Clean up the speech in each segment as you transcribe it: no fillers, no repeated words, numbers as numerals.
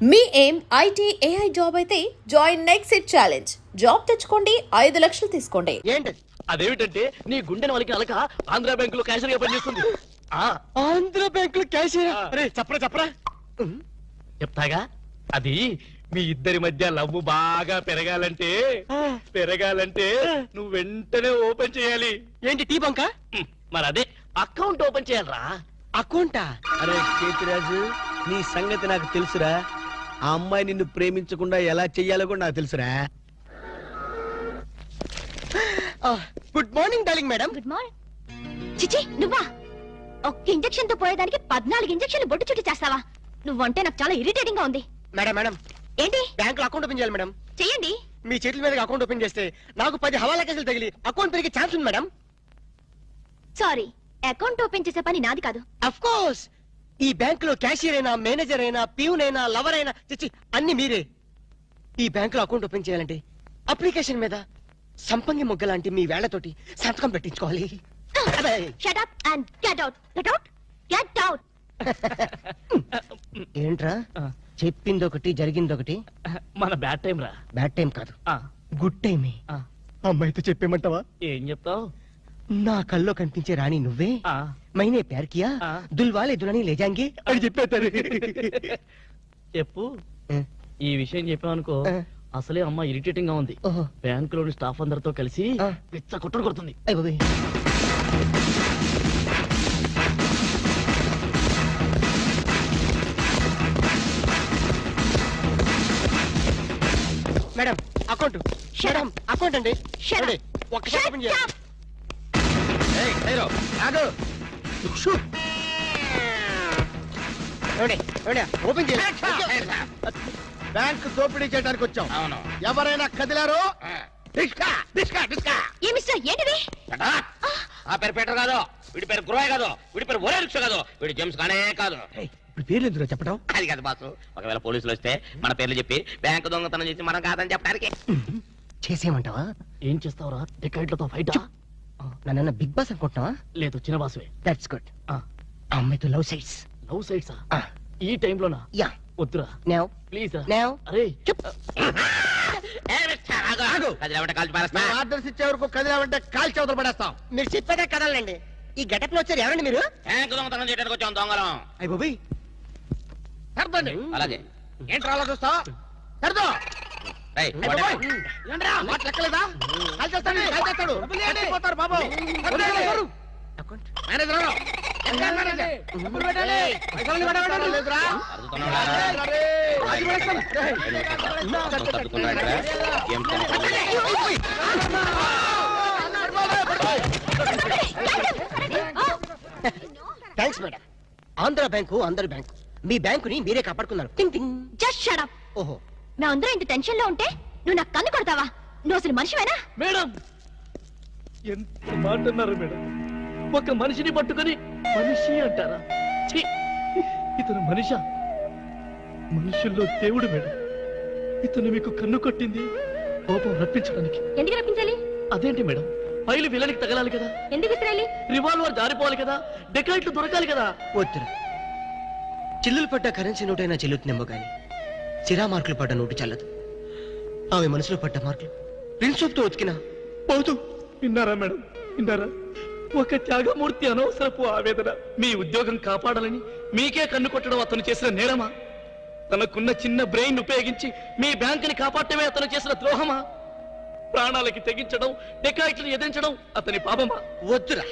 మీ ఏం IT AI job అయితే join next it challenge. Job తెచ్చుకోండి, 5 లక్షలు తీసుకోండి. ఏంటి అదేమిటంటే నీ గుండెని వాళ్ళకి అలక ఆంధ్ర బ్యాంకులో క్యాషియర్ గా పనిచేస్తుంది. ఆంధ్ర బ్యాంకులో క్యాషియర్? అరే చెప్పరా చెప్పరా. చెప్తాగా. అది మీ ఇద్దరి మధ్య లవ్ బాగా పెరగాలంటే నువ్వు వెంటనే ఓపెన్ చేయాలి. ఏంటి టీ బంక? మరి అదే అకౌంట్ ఓపెన్ చేయాలరా. అకౌంటా? అరే కేతిరాజు, నీ సంగతి నాకు తెలుసురా. ఆ అమ్మాయి నిన్ను ప్రేమించకుండా ఎలా చెయ్యాలో కూడా నాకు తెలుసురా. Good morning darling madam. Good morning. చిచి నువ్వా? ఒక్క ఇంజెక్షన్ తో పోయేదానికి 14 ఇంజెక్షన్లు బొట్టు చుట్టూ చేస్తావా? నువ్వంటే నాకు చాలా ఇరిటేటింగ్ గా ఉంది. మేడం మేడం, ఏంటి? బ్యాంక్ లో అకౌంట్ ఓపెన్ చేయాలి మేడం. చెయ్యండి. మీ చేతుల మీద అకౌంట్ ఓపెన్ చేస్తే నాకు 10 హవాలా కేసులు తగిలి అకౌంట్ పెరిగే ఛాన్స్ ఉంది మేడం. సారీ, అకౌంట్ ఓపెన్ చేసే పని నాది కాదు. అఫ్ కోర్స్, ఈ బ్యాంక్ లో క్యాషియర్ అయినా, మేనేజర్ అయినా, ప్యూన్ అయినా, లవర్ అయినా, చిచ్చి అన్ని మీరే. ఈ బ్యాంక్ లో అకౌంట్ ఓపెన్ చేయాలంటే అప్లికేషన్ మీద సంపంగి మొగ్గ లాంటి మీ వేళ్లతోటి సంతకం పెట్టించుకోవాలి. Shut up and get out. Get out. Get out. ఏంట్రా చెప్పిందొకటి జరిగిందొకటి? మన బ్యాడ్ టైం రా. బ్యాడ్ టైం కాదు, గుడ్ టైమే. అమ్మాయితో చెప్పేమంటావా? ఏం చెప్తావు? నా కల్లో కనిపించే రాణి నువ్వే, మైనే ప్యార్ కియా, దుల్వాలే దులని లే జాంగే అని చెప్పేస్తారు. చెప్పు. ఈ విషయం చెప్పావనుకో, అసలే అమ్మ ఇరిటేటింగ్ గా ఉంది. బ్యాంకులోని స్టాఫ్ అందరితో కలిసి పిచ్చ కొట్టుడు కొడుతుంది. Madam account. మేడం అకౌంట్ అండి. ఒక్కసారి ఓపెన్ చేయండి. ఓపెన్ చేయండి. బ్యాంక్ దోపిడీ చేయడానికి వచ్చాం. అవును. ఎవరైనా కదిలారో ఏ మిస్టర్, ఏంటిది? ఆ పేరు పీటర్ కాదు, వీడి పేరు గురవయ్య కాదు, వీడి పేరు ఒరే రిక్ష కాదు, వీడి జేమ్స్ కానే కాదు. ఇప్పుడు పేర్లు ఎందుకు చెప్పడం? అది కాదు బాసు, ఒకవేళ పోలీసులు వస్తే మన పేర్లు చెప్పి బ్యాంకు దొంగతనం చేసి మనం కాదని చెప్పడానికి. చేసేయమంటావా? ఏం చేస్తావురా? టికెట్లతో ఫైట్? నన్ను బిగ్ బాస్ అనుకుంటున్నావా? లేదు, చిన్న బాసువే. That's good. అమ్మాయితో లవ్ సైడ్స్. లవ్ సైడ్సా? ఈ టైంలోనా? యా. వద్దురా నౌ ప్లీజ్. నౌ అరే ఆర్డర్స్ ఇచ్చే వరకు కదిలామంటే కాల్చి అవతల పడేస్తాం. మీరు చెప్పేదే కదలండి. ఈ గెటప్ లో వచ్చారు ఎవరండి మీరు? బ్యాంకు దొంగతనం చేయడానికి వచ్చాం, దొంగలం. అయ్య బాబోయ్, సర్దండి. అలాగే. ఏంట్రా అలా చూస్తా? సర్దో. రేయ్, మాట లెక్కలేదా? కాల్చేస్తాడు, కాల్చేస్తాడు. చచ్చిపోతారు బాబు. మేనేజర్ ఎవరు? డబ్బులు పెట్టాలి. పైసలు పెట్టాలి. లేదురా? Thanks madam. ఆంధ్ర బ్యాంకు అందరి బ్యాంకు. మీ బ్యాంకుని మీరే కాపాడుకున్నారు. Ting ting. Just shut up. ఓహో, మేమందరం ఇంత టెన్షన్ లో ఉంటే నువ్వు నాకు కన్ను కొడతావా? నువ్వు అసలు మనిషివేనా? మేడం, ఎంత మాట అన్నారు మేడం. ఒక మనిషిని పట్టుకొని మనిషి అంటారా? ఛీ! ఇతను మనిషా? మనుషుల్లో దేవుడు మేడం. ఇతను మీకు కన్ను కొట్టింది కోపం రప్పించడానికి. ఎందుకు రప్పించాలి? అదేంటి మేడం, ఫైలు విలనికి తగలాలి కదా, ఎందుకు విసిరాలి? రివాల్వర్ జారిపోవాలి కదా, డెకాయిట్లు దొరకాలి కదా. వద్దురా. చిల్లులు పడ్డ కరెన్సీ నోటైనా చెల్లుతుందేమో గాని సిరా మార్కులు పడ్డ నోటు చల్లదు. ఆమె మనసులో పడ్డ మార్కులు ప్రిన్సోప్ తో ఉతికినా పోతూ. విన్నారా మేడం, విన్నారా? ఒక త్యాగమూర్తి అనవసరపు ఆవేదన. మీ ఉద్యోగం కాపాడాలని మీకే కన్ను కొట్టడం అతను చేసిన నేరమా? తనకున్న చిన్న బ్రెయిన్ ఉపయోగించి మీ బ్యాంకుని కాపాడటమే అతను చేసిన ద్రోహమా? ప్రాణాలకి తెగించడం, డెకాయిట్లను ఎదిరించడం అతని పాపమా? వద్దురా,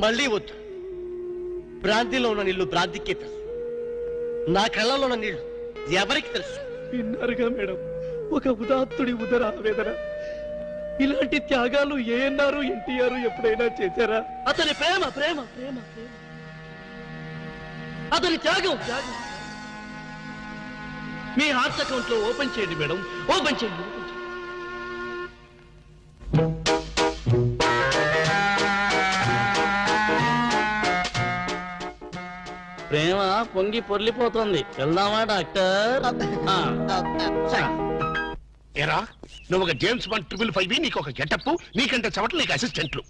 మళ్ళీ వద్దు. భ్రాంతిలో ఉన్న నీళ్లు భ్రాంతికే తెలుసు. నా కళ్ళలో ఉన్న నీళ్లు ఎవరికి తెలుసు? విన్నారుగా మేడం, ఒక ఉదాత్తుడి ఉదర ఆవేదన. ఇలాంటి త్యాగాలు ఏఎన్ఆర్, ఎన్టీఆర్ ఎప్పుడైనా చేశారా? అతని ప్రేమ ప్రేమ ప్రేమ ప్రేమ, అతని త్యాగం త్యాగం. మీ హార్ట్ అకౌంట్ లో ఓపెన్ చేయండి మేడం, ఓపెన్ చేయండి. ప్రేమ పొంగి పొర్లిపోతుంది. వెళ్దామా డాక్టర్? ఏరా, నువ్వు ఒక జేమ్స్ బాండ్ 555, నీకు ఒక గెటప్, నీకంటే చవట్లు, నీకు అసిస్టెంట్లు.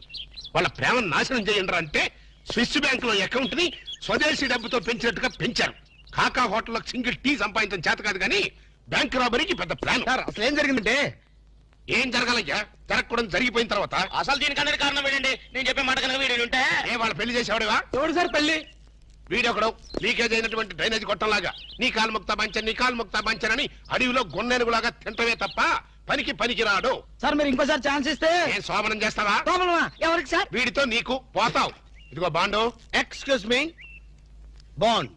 వాళ్ళ ప్రేమను నాశనం చేయండి అంటే స్విస్ బ్యాంక్ లో అకౌంట్ ని స్వదేశీ డబ్బుతో పెంచినట్టుగా పెంచారు. కాకా హోటల్లో సింగిల్ టీ సంపాదించడం చేత కాదు కానీ బ్యాంక్ రాబరీకి పెద్ద ప్లాన్. సార్ అసలు ఏం జరిగిందంటే ఏం జరగాలయ్యా? జరగకూడదు జరిగిపోయిన తర్వాత అసలు దీనికన్నా కారణం ఏంటండి? నేను చెప్పే మాట కనుక వీడు ఉంటే ఏ వాళ్ళు పెళ్లి చేసేవాడివా? ఎవడు సార్ పెళ్లి? వీడొకడు లీకేజ్ అయినటువంటి డ్రైనేజ్ గొట్టంలాగా నీ కాలు ముక్తా బంచన్ నీ కాలు ముక్తా బంచన్ అని అడవిలో గొన్నెనుగులాగా తింటమే తప్ప పనికి రాడు. సార్ మీరు ఇంకోసారి ఛాన్స్ ఇస్తే ఏం శోభనం చేస్తావా? ఎవరికి సార్? వీడితో నీకు పోతావు. ఇదిగో bond. Excuse me, bond,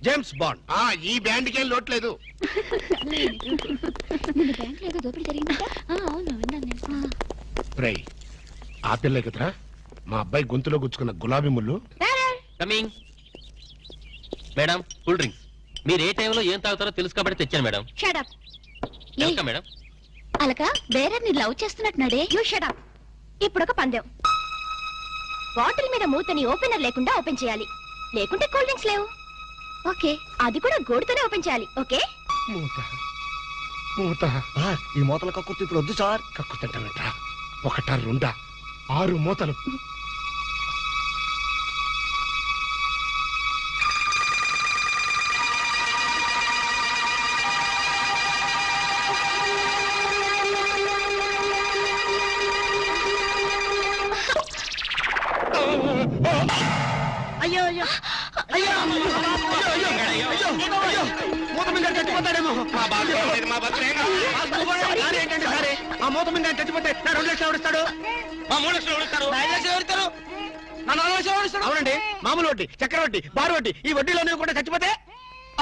James bond. ఈ బ్యాండ్కి ఏం లోట్లేదు. నిన్న బ్యాంక్ ఏదో దోపిడీ జరిగిందంట. అవును విన్నాను నేను. రై ఆ పిల్లే కదరా మా అబ్బాయి గొంతులో గుచ్చుకున్న గులాబీ ముళ్ళు. కమింగ్. Madam cool drinks. మీరు ఏ టైంలో ఏం తాగుతారో తెలుసు కాబట్టి తెచ్చాను madam. Shut up. Welcome madam. అలక వేరే ని లవ్ చేస్తున్నట్టున్నాడే. You shut up. ఇప్పుడు ఒక పందెం. బాటిల్ మీద మూతని ఓపెనర్ లేకుండా ఓపెన్ చేయాలి, లేకుంటే కూల్ డ్రింక్స్ లేవు. ఓకే, అది కూడా గోడుతోనే ఓపెన్ చేయాలి. ఓకే? మూత మూత. ఈ మూతల కక్కుర్తి ఇప్పుడు వద్దు సార్. కక్కుతంటానంట. ఒకటా రెండా 6 మూతలు. అయ్యో అయ్యో అయ్యో మూత మీద చచ్చిపోతాడేమో. ఏంటంటే సరే ఆ మూత మీద చచ్చిపోతే నా 2 లక్షలు ఎవరిస్తాడు? మా 3 లక్షలు ఎవరిస్తారు? 5 లక్షలు ఎవరిస్తారు? నా 4 లక్షలు ఎవరిస్తాడు? అవునండి, మామూలు వడ్డీ, చక్కెర వడ్డీ, బారు వడ్డీ, ఈ వడ్డీలోనే కూడా చచ్చిపోతే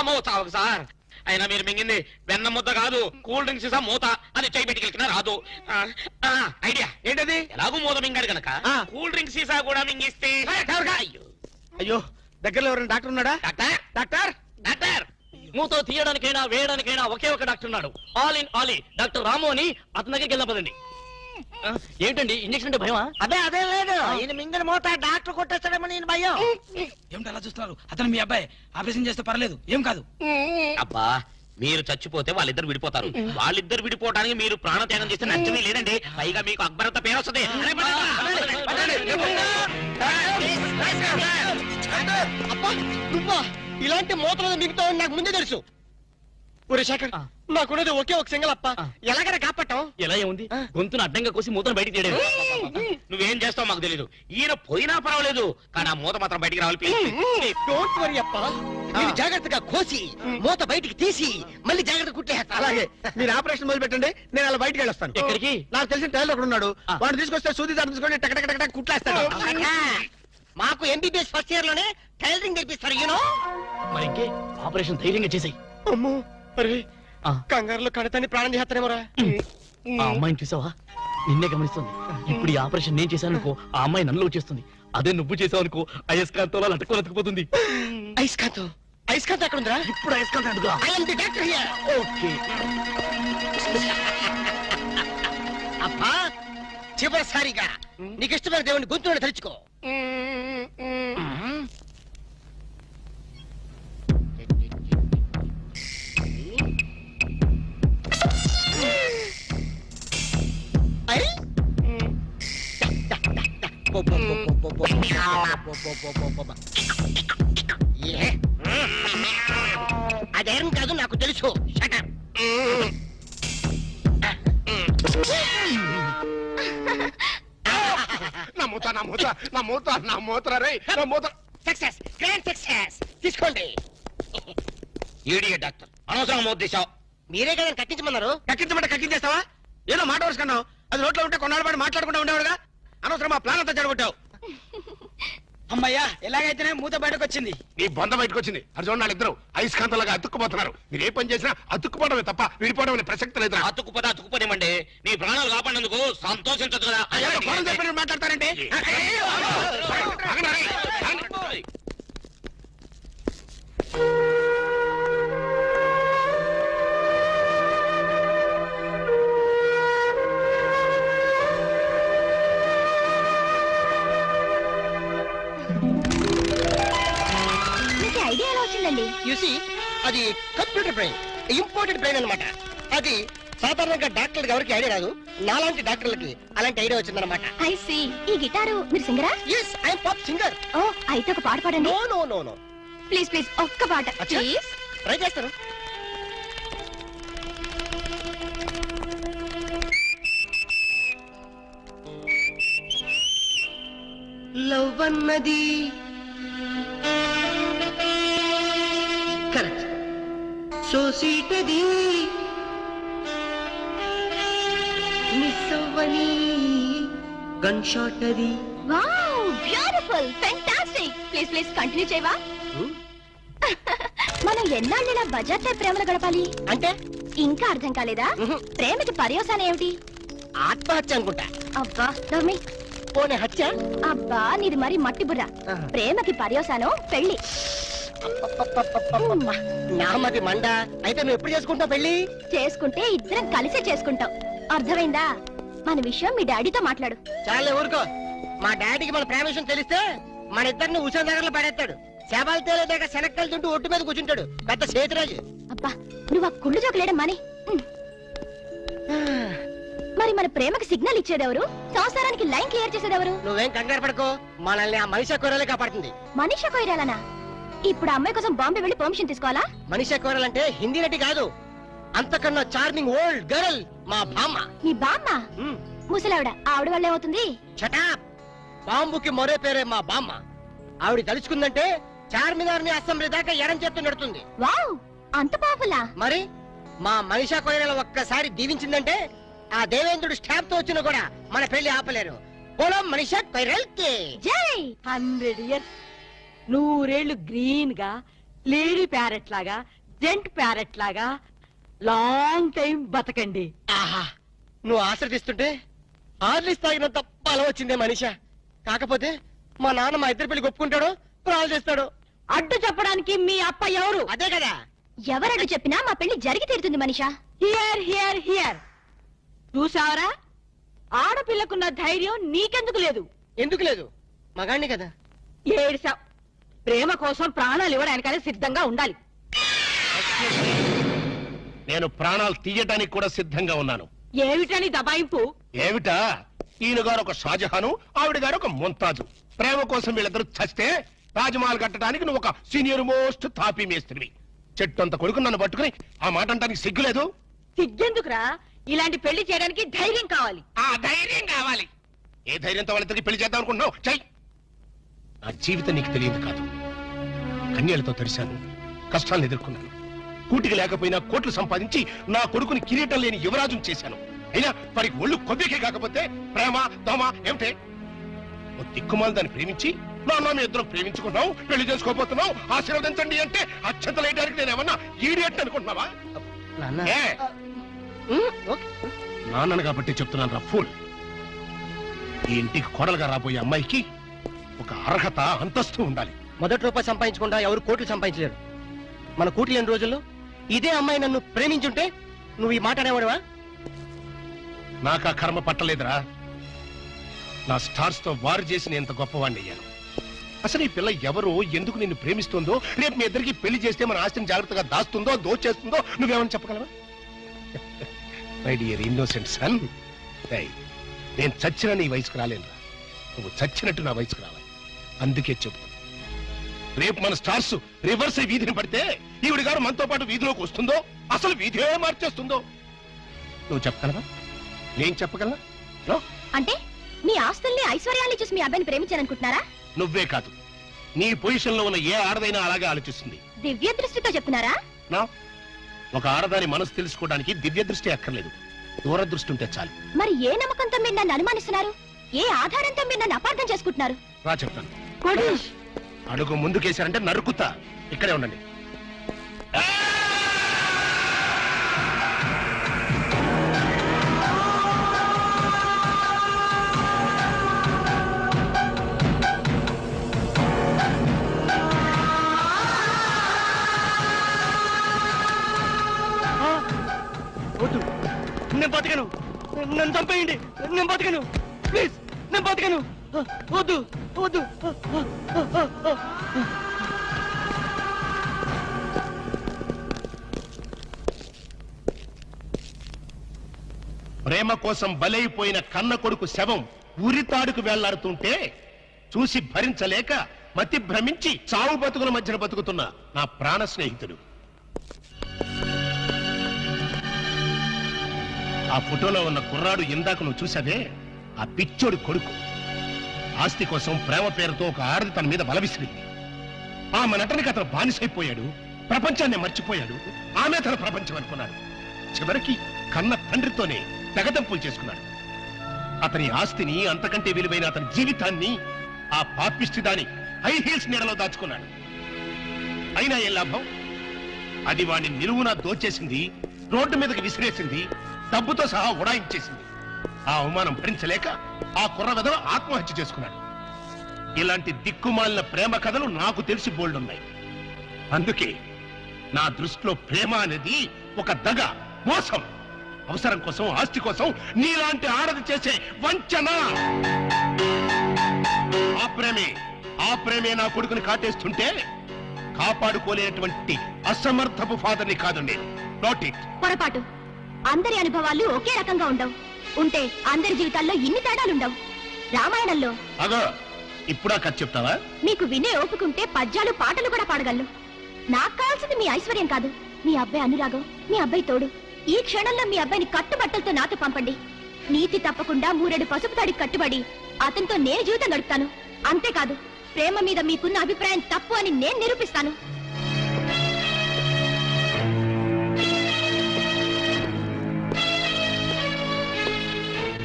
అమ్మో చావు సార్. అయినా మీరు మింగింది వెన్న ముద్ద కాదు, కూల్ డ్రింక్స్ సీసా మూత. అది చేయి పెట్టుకెళ్తున్నా రాదు. ఐడియా ఏంటది? ఎలాగూ మూత మింగాడు కనుక ఆ. కూల్ డ్రింక్స్ సీసా కూడా మింగిస్తే. అయ్యో అయ్యో, దగ్గరలో ఎవరైనా డాక్టర్ ఉన్నాడా? డాక్టర్ డాక్టర్ డాక్టర్ మూతో తీయడానికైనా వేయడానికైనా ఒకే ఒక డాక్టర్ ఉన్నాడు. ఆల్ ఇన్ ఆల్ డాక్టర్ రాము అని అతని దగ్గరికి వెళ్దాం పదండి. ఏంటండి ఇంజక్షన్ అంటే భయమా? అదే లేదు, ఈయన మింగిన మూత డాక్టర్ కొట్టేస్తాడేమో నేను భయం. ఏమిటి అలా చూస్తున్నారు? అతను మీ అబ్బాయి, ఆపరేషన్ చేస్తే పర్లేదు, ఏం కాదు. అబ్బా మీరు చచ్చిపోతే వాళ్ళిద్దరు విడిపోతారు. వాళ్ళిద్దరు విడిపోవడానికి మీరు ప్రాణత్యాగం చేస్తే నచ్చమే లేదండి. పైగా మీకు అక్బర్ అంత పేరు వస్తుంది. అబ్బా నువ్వా? ఇలాంటి మూతలు మిగతా నాకు ముందే తెలుసు. ఒరే శేఖర్, నాకున్నది ఒకే ఒక సింగల్ అప్ప, ఎలాగైనా కాపాటం. ఎలా ఏముంది, గొంతును అడ్డంగా కోసి మూతను బయటికి తీయలేదు. నువ్వేం చేస్తావు మాకు తెలీదు. ఈయన పోయినా పర్వాలేదు, కానీ ఆ మూత మాత్రం బయటికి రావాలి please. డోంట్ వరీ అప్ప, మీరు జాగ్రత్తగా కోసి మూత బయటికి తీసి మళ్ళీ జాగ్రత్త కుట్టేస్తా. అలాగే మీరు ఆపరేషన్ మొదలు పెట్టండి, నేను అలా బయటికి వెళ్ళొస్తాను. ఎక్కడికి? నాకు తెలిసిన టైలర్ ఒకడు ఉన్నాడు, వాడు తీసుకొస్తే సూది దాన్ని తీసుకొని టక్ టక్ టక్ కుట్లేస్తాడు. మాకు ఎంబీబీఎస్ ఫస్ట్ ఇయర్ లోనే టైలరింగ్ నేర్పిస్తారు. యూనో మరి ఇంకే ఆపరేషన్ ధైర్యంగా చేసాయి. అమ్మో అరే, కంగారులో కడతాన్ని ప్రాణం చేస్తారేమోరా. ఆ అమ్మాయిని చూసావా? నిన్నే గమనిస్తుంది. ఇప్పుడు ఈ ఆపరేషన్ నేను చేశాను అనుకో, ఆ అమ్మాయి నన్ను వచ్చేస్తుంది. అదే నువ్వు చేసావు అనుకో, అయస్కాంతో లట్టుకొని అతుకుపోతుంది. ఐస్కాంత్ ఐస్కాంత్ ఎక్కడ ఉందిరా? ఇప్పుడు అయస్కాంత్ అడుగుదా? I am the doctor here. Okay. అబ్బా చివరిసారిగా నీకు ఇష్టమైన దేవుని గొంతులను తలుచుకో. ఐ? ఏ? అదేం కాదు నాకు తెలుసు. Shut up. నా మూత నా మూత నా మూత నా మూత రే నా మూత. Success, grand success. తీసుకోండి. ఈడియట్ డాక్టర్, అనవసరంగా మూత తీసావు. మీరే కదా కట్టించమన్నారు. కట్టించమంటే కట్టించేస్తావా? ఏదో మాట వరుసుకున్నావు, అది రోడ్లో ఉంటే కొన్నాళ్ళ పాటు మాట్లాడుకుంటూ ఉండేవాడుగా. అనవసరం మా ప్లాన్ అంతా చెడగొట్టావు. అమ్మయ్యా, ఎలాగైతేనే మూత బయటకు వచ్చింది. నీ బొంద బయటకు వచ్చింది. అది చూడండి వాళ్ళిద్దరు అయస్కాంతలాగా అతుక్కుపోతున్నారు. మీరు ఏ పని చేసినా అతుక్కుపోవడమే తప్ప విడిపోవడం అనే ప్రసక్తి లేదు. అతుక్కుపోదేమండి, నీ ప్రాణాలు కాపాడినందుకు సంతోషించదు కదా. మాట్లాడతారంటే మీకు ఐడియా ఎలా వచ్చిందండి? యూసి అది కంప్యూటర్ బ్రెయిన్, ఇంపోర్టెడ్ బ్రెయిన్ అన్నమాట. అది సాధారణంగా డాక్టర్లకు ఎవరికి ఐడియా రాదు, నాలాంటి డాక్టర్లకి అలాంటి ఐడియా వచ్చిందన్నమాట. I see. ఈ గిటారు మీరు సింగరా? Yes, I'm pop singer. ఓ, అయితే ఒక పాట పాడండి. No no no no, please please ఒక్క పాట అచ్చా. ప్లీజ్. ట్రై చేస్తాను. లవ్ అన్నది కరెక్ట్, సో సీట్ అది మిస్ అవ్వని గన్ షాట్ అది. Wow beautiful fantastic. Please please continue చేయవా? మనం ఎన్నాళ్ళు ఇలా బజార్ టైప్ ప్రేమలు గడపాలి? అంటే ఇంకా అర్థం కాలేదా? ప్రేమకి పర్యవసానం ఏమిటి? ఆత్మహత్య అనుకుంటా. అబ్బా నవ్మి. పోనీ హత్య? అబ్బా నీది మరి మట్టి బుర్ర. ఆహా. ప్రేమకి పర్యవసానం పెళ్లి. నామది మండ. అయితే నువ్వు ఎప్పుడు చేసుకుంటావు పెళ్లి? చేసుకుంటే ఇద్దరం కలిసే చేసుకుంటాం. అర్థమైందా? మన విషయం మీ డాడీతో మాట్లాడు. చాలే ఊరుకో. మా డాడీకి మన ప్రేమ విషయం తెలిస్తే మన ఇద్దరిని ఉషా నగర్లో పడేస్తాడు. శవాలు తేలేదాకా శనక్కలు తింటూ ఒట్టు మీద కూర్చుంటాడు. పెద్ద చేతిరాజు. అబ్బా నువ్వు ఆ కుళ్ళు జోకులేయడం మాని. మరి మన ప్రేమకి సిగ్నల్ ఇచ్చేదెవరు? సంసారానికి లైన్ క్లియర్ చేసేదెవరు? నువ్వేం కంగారు పడుకో, మనల్ని ఆ మనిషి కూరలే కాపాడుతుంది. మనీషా కొయిరాలనా? ఇప్పుడు ఆ అమ్మాయి కోసం బాంబే వెళ్ళి పర్మిషన్ తీసుకోవాలా? మనిషి కూరలంటే హిందీ నటి కాదు, అంతకన్నా చార్మింగ్ ఓల్డ్ గర్ల్ మా బామ్మ. నీ బామ్మ? ముసలావిడ. ఆవిడ వల్ల ఏమవుతుంది? చటాప్. బాంబుకి మరో పేరే మా బామ్మ. ఆవిడ తలుచుకుందంటే చార్మినార్ ని అసెంబ్లీ దాకా ఎడం చేత్తు నడుతుంది. వావ్ అంత పాపులా? మరి మా మనిషా కొయిరల ఒక్కసారి దీవించిందంటే ఆ దేవేంద్రుడు స్టాప్ తో వచ్చినా కూడా మన పెళ్లి ఆపలేరు. పొలం మనిషా కొయిరల్ కి జై. 100 ఇయర్స్, 100 గ్రీన్ గా, లేడీ ప్యారెట్ లాగా, జెంట్ ప్యారెట్ లాగా లాంగ్ టైం బతకండి. ఆహా, నువ్వు ఆశ్రదిస్తుంటే ఆర్లిస్ తాగినంత బలం వచ్చిందే మనిషా. కాకపోతే మా నాన్న మా ఇద్దరి పెళ్లి ఒప్పుకుంటాడో ప్రాణాలు చేస్తాడు. అడ్డు చెప్పడానికి మీ అప్ప ఎవరు? అదే కదా. ఎవరడు చెప్పినా మా పెళ్లి జరిగి తీరుతుంది మనిషా. Hear hear hear. చూసావరా, ఆడపిల్లకున్న ధైర్యం నీకెందుకు లేదు? ఎందుకు లేదు? మగాణ్ణి కదా. ఏడ్సావ్. ప్రేమ కోసం ప్రాణాలు ఇవ్వడానికనే సిద్ధంగా ఉండాలి. నేను ప్రాణాలు తీయటానికి కూడా సిద్ధంగా ఉన్నాను. ఏమిటని దబాయింపు? ఏమిటా? ఈయన గారు ఒక షాజహాను, ఆవిడ గారు ఒక ముంతాజు. ప్రేమ కోసం వీళ్ళిద్దరు చస్తే తాజ్మహల్ కట్టడానికి నువ్వు ఒక సీనియర్ మోస్ట్ తాపీ మేస్త్రివి. చెట్టు అంత కొడుకు నన్ను పట్టుకుని ఆ మాట అంటానికి సిగ్గులేదు? సిగ్గెందుకురా? ఇలాంటి పెళ్లి చేయడానికి ధైర్యం కావాలి. ఆ ధైర్యం కావాలి. ఏ ధైర్యంతో వాళ్ళిద్దరికి పెళ్లి చేద్దాం అనుకుంటున్నావు? చెయ్యి. నా జీవితం నీకు తెలియదు కాదు. కన్యలతో తడిశాను, కష్టాలను ఎదుర్కొన్నాను. కూటికి లేకపోయినా కోట్లు సంపాదించి నా కొడుకుని కిరీటం లేని యువరాజును చేశాను. అయినా వారికి ఒళ్ళు కొద్దికే కాకపోతే ప్రేమ దోమ ఏమిటే? ఓ దిక్కుమాల దాన్ని ప్రేమించి నాన్న మీ ఇద్దరం ప్రేమించుకున్నాం, పెళ్లి చేసుకోబోతున్నాం, ఆశీర్వదించండి అంటే అక్షంతలేయడానికి నేనేమన్నా ఈడియట్ అనుకుంటున్నావా? నాన్న. ఏ? ఓకే. నాన్నను కాబట్టి చెప్తున్నాను రా ఫూల్. ఈ ఇంటికి కోడలుగా రాబోయే అమ్మాయికి ఒక అర్హత అంతస్తు ఉండాలి. మొదటి రూపాయి సంపాదించకుండా ఎవరు కోట్లు సంపాదించలేరు. మన కూటి లేని రోజుల్లో ఇదే అమ్మాయి నన్ను ప్రేమించుంటే నువ్వు ఈ మాట అనేవాడువా? నాకు ఆ కర్మ పట్టలేదురా. నా స్టార్స్ తో వారు చేసి నేను ఎంత గొప్పవాణ్ణి అయ్యాను. అసలు ఈ పిల్ల ఎవరో, ఎందుకు నిన్ను ప్రేమిస్తుందో, రేపు మీ ఇద్దరికి పెళ్లి చేస్తే మన ఆస్తిని జాగ్రత్తగా దాస్తుందో దోచేస్తుందో నువ్వేమని చెప్పగలవా? మై డియర్ ఇన్నోసెంట్ సన్, నేను చచ్చిన నీ వయసుకు రాలేనురా. నువ్వు చచ్చినట్టు నా వయసుకు రావాలి. అందుకే చెప్తున్నా, రేపు మన స్టార్స్ రివర్స్ అయి వీధిని పడితే ఈవిడ గారు మనతో పాటు వీధిలోకి వస్తుందో, అసలు వీధే మార్చేస్తుందో నువ్వు చెప్పగలవా? నేను చెప్పగలనా? నో. అంటే మీ ఆస్తుల్ని ఐశ్వర్యాన్ని చూసి మీ అబ్బాయిని ప్రేమించాలనుకుంటున్నారా? నువ్వే కాదు, నీ పొజిషన్ లో ఉన్న ఏ ఆడదైనా అలాగే ఆలోచిస్తుంది. దివ్య దృష్టితో చెప్తున్నారా? నా ఒక ఆడదాని మనసు తెలుసుకోవడానికి దివ్య దృష్టి అక్కర్లేదు, దూరదృష్టి ఉంటే చాలు. మరి ఏ నమ్మకంతో మీరు నన్ను అనుమానిస్తున్నారు? ఏ ఆధారంతో మీరు నన్ను అపార్థం చేసుకుంటున్నారు? రా చెప్తాను. కొడీష్, అడుగు ముందుకేశారంటే నరుకుతా. ఇక్కడే ఉండండి. వద్దు, నేను బతకను. నన్ను చంపేయండి. నేను బతకను. ప్లీజ్, నేను బతకను. వద్దు వద్దు. ప్రేమ కోసం బలైపోయిన కన్న కొడుకు శవం ఉరితాడుకు వెళ్లాడుతుంటే చూసి భరించలేక మతి భ్రమించి చావు బతుకుల మధ్యన బతుకుతున్న నా ప్రాణ స్నేహితుడు. ఆ ఫోటోలో ఉన్న కుర్రాడు ఇందాక నువ్వు చూసావే, ఆ పిచ్చోడి కొడుకు. ఆస్తి కోసం ప్రేమ పేరుతో ఒక ఆడది తన మీద బలవిసిరింది. ఆమె నటనకి అతను బానిసైపోయాడు, ప్రపంచాన్ని మర్చిపోయాడు. ఆమె తన ప్రపంచం అనుకున్నాడు. చివరికి కన్న తండ్రితోనే తెగదంపులు చేసుకున్నాడు. అతని ఆస్తిని, అంతకంటే విలువైన అతని జీవితాన్ని ఆ పాపిష్టి దాని హై హీల్స్ నీడలో దాచుకున్నాడు. అయినా ఏం లాభం? అది వాడిని నిలువునా దోచేసింది, రోడ్డు మీదకి విసిరేసింది, డబ్బుతో సహా ఉడాయించేసింది. ఆ అవమానం భరించలేక ఆ కుర్ర వెధవ ఆత్మహత్య చేసుకున్నాడు. ఇలాంటి దిక్కుమాలిన ప్రేమ కథలు నాకు తెలిసి బోల్డున్నాయి. అందుకే నా దృష్టిలో ప్రేమ అనేది ఒక దగ, మోసం. అవసరం కోసం, ఆస్తి కోసం నీలాంటి ఆడది చేసే వంచన. ఆ ప్రేమే నా కొడుకుని కాటేస్తుంటే కాపాడుకోలేనటువంటి అసమర్థపు ఫాదర్ని కాదు నేను. Not it. పొరపాటు. అందరి అనుభవాలు ఒకే రకంగా ఉండవు. ఉంటే అందరి జీవితాల్లో ఇన్ని తేడాలుండవు. రామాయణంలో అగో ఇప్పుడా కథ చెప్తావా? మీకు వినే ఓపుకుంటే పద్యాలు, పాటలు కూడా పాడగలను. నాకు కావాల్సింది మీ ఐశ్వర్యం కాదు, మీ అబ్బాయి అనురాగం, మీ అబ్బాయి తోడు. ఈ క్షణంలో మీ అబ్బాయిని కట్టుబట్టలతో నాతో పంపండి. నీతి తప్పకుండా 3 పసుపు తాడికి కట్టుబడి అతనితో నేను జీవితం గడుపుతాను. అంతేకాదు, ప్రేమ మీద మీకున్న అభిప్రాయం తప్పు అని నేను నిరూపిస్తాను.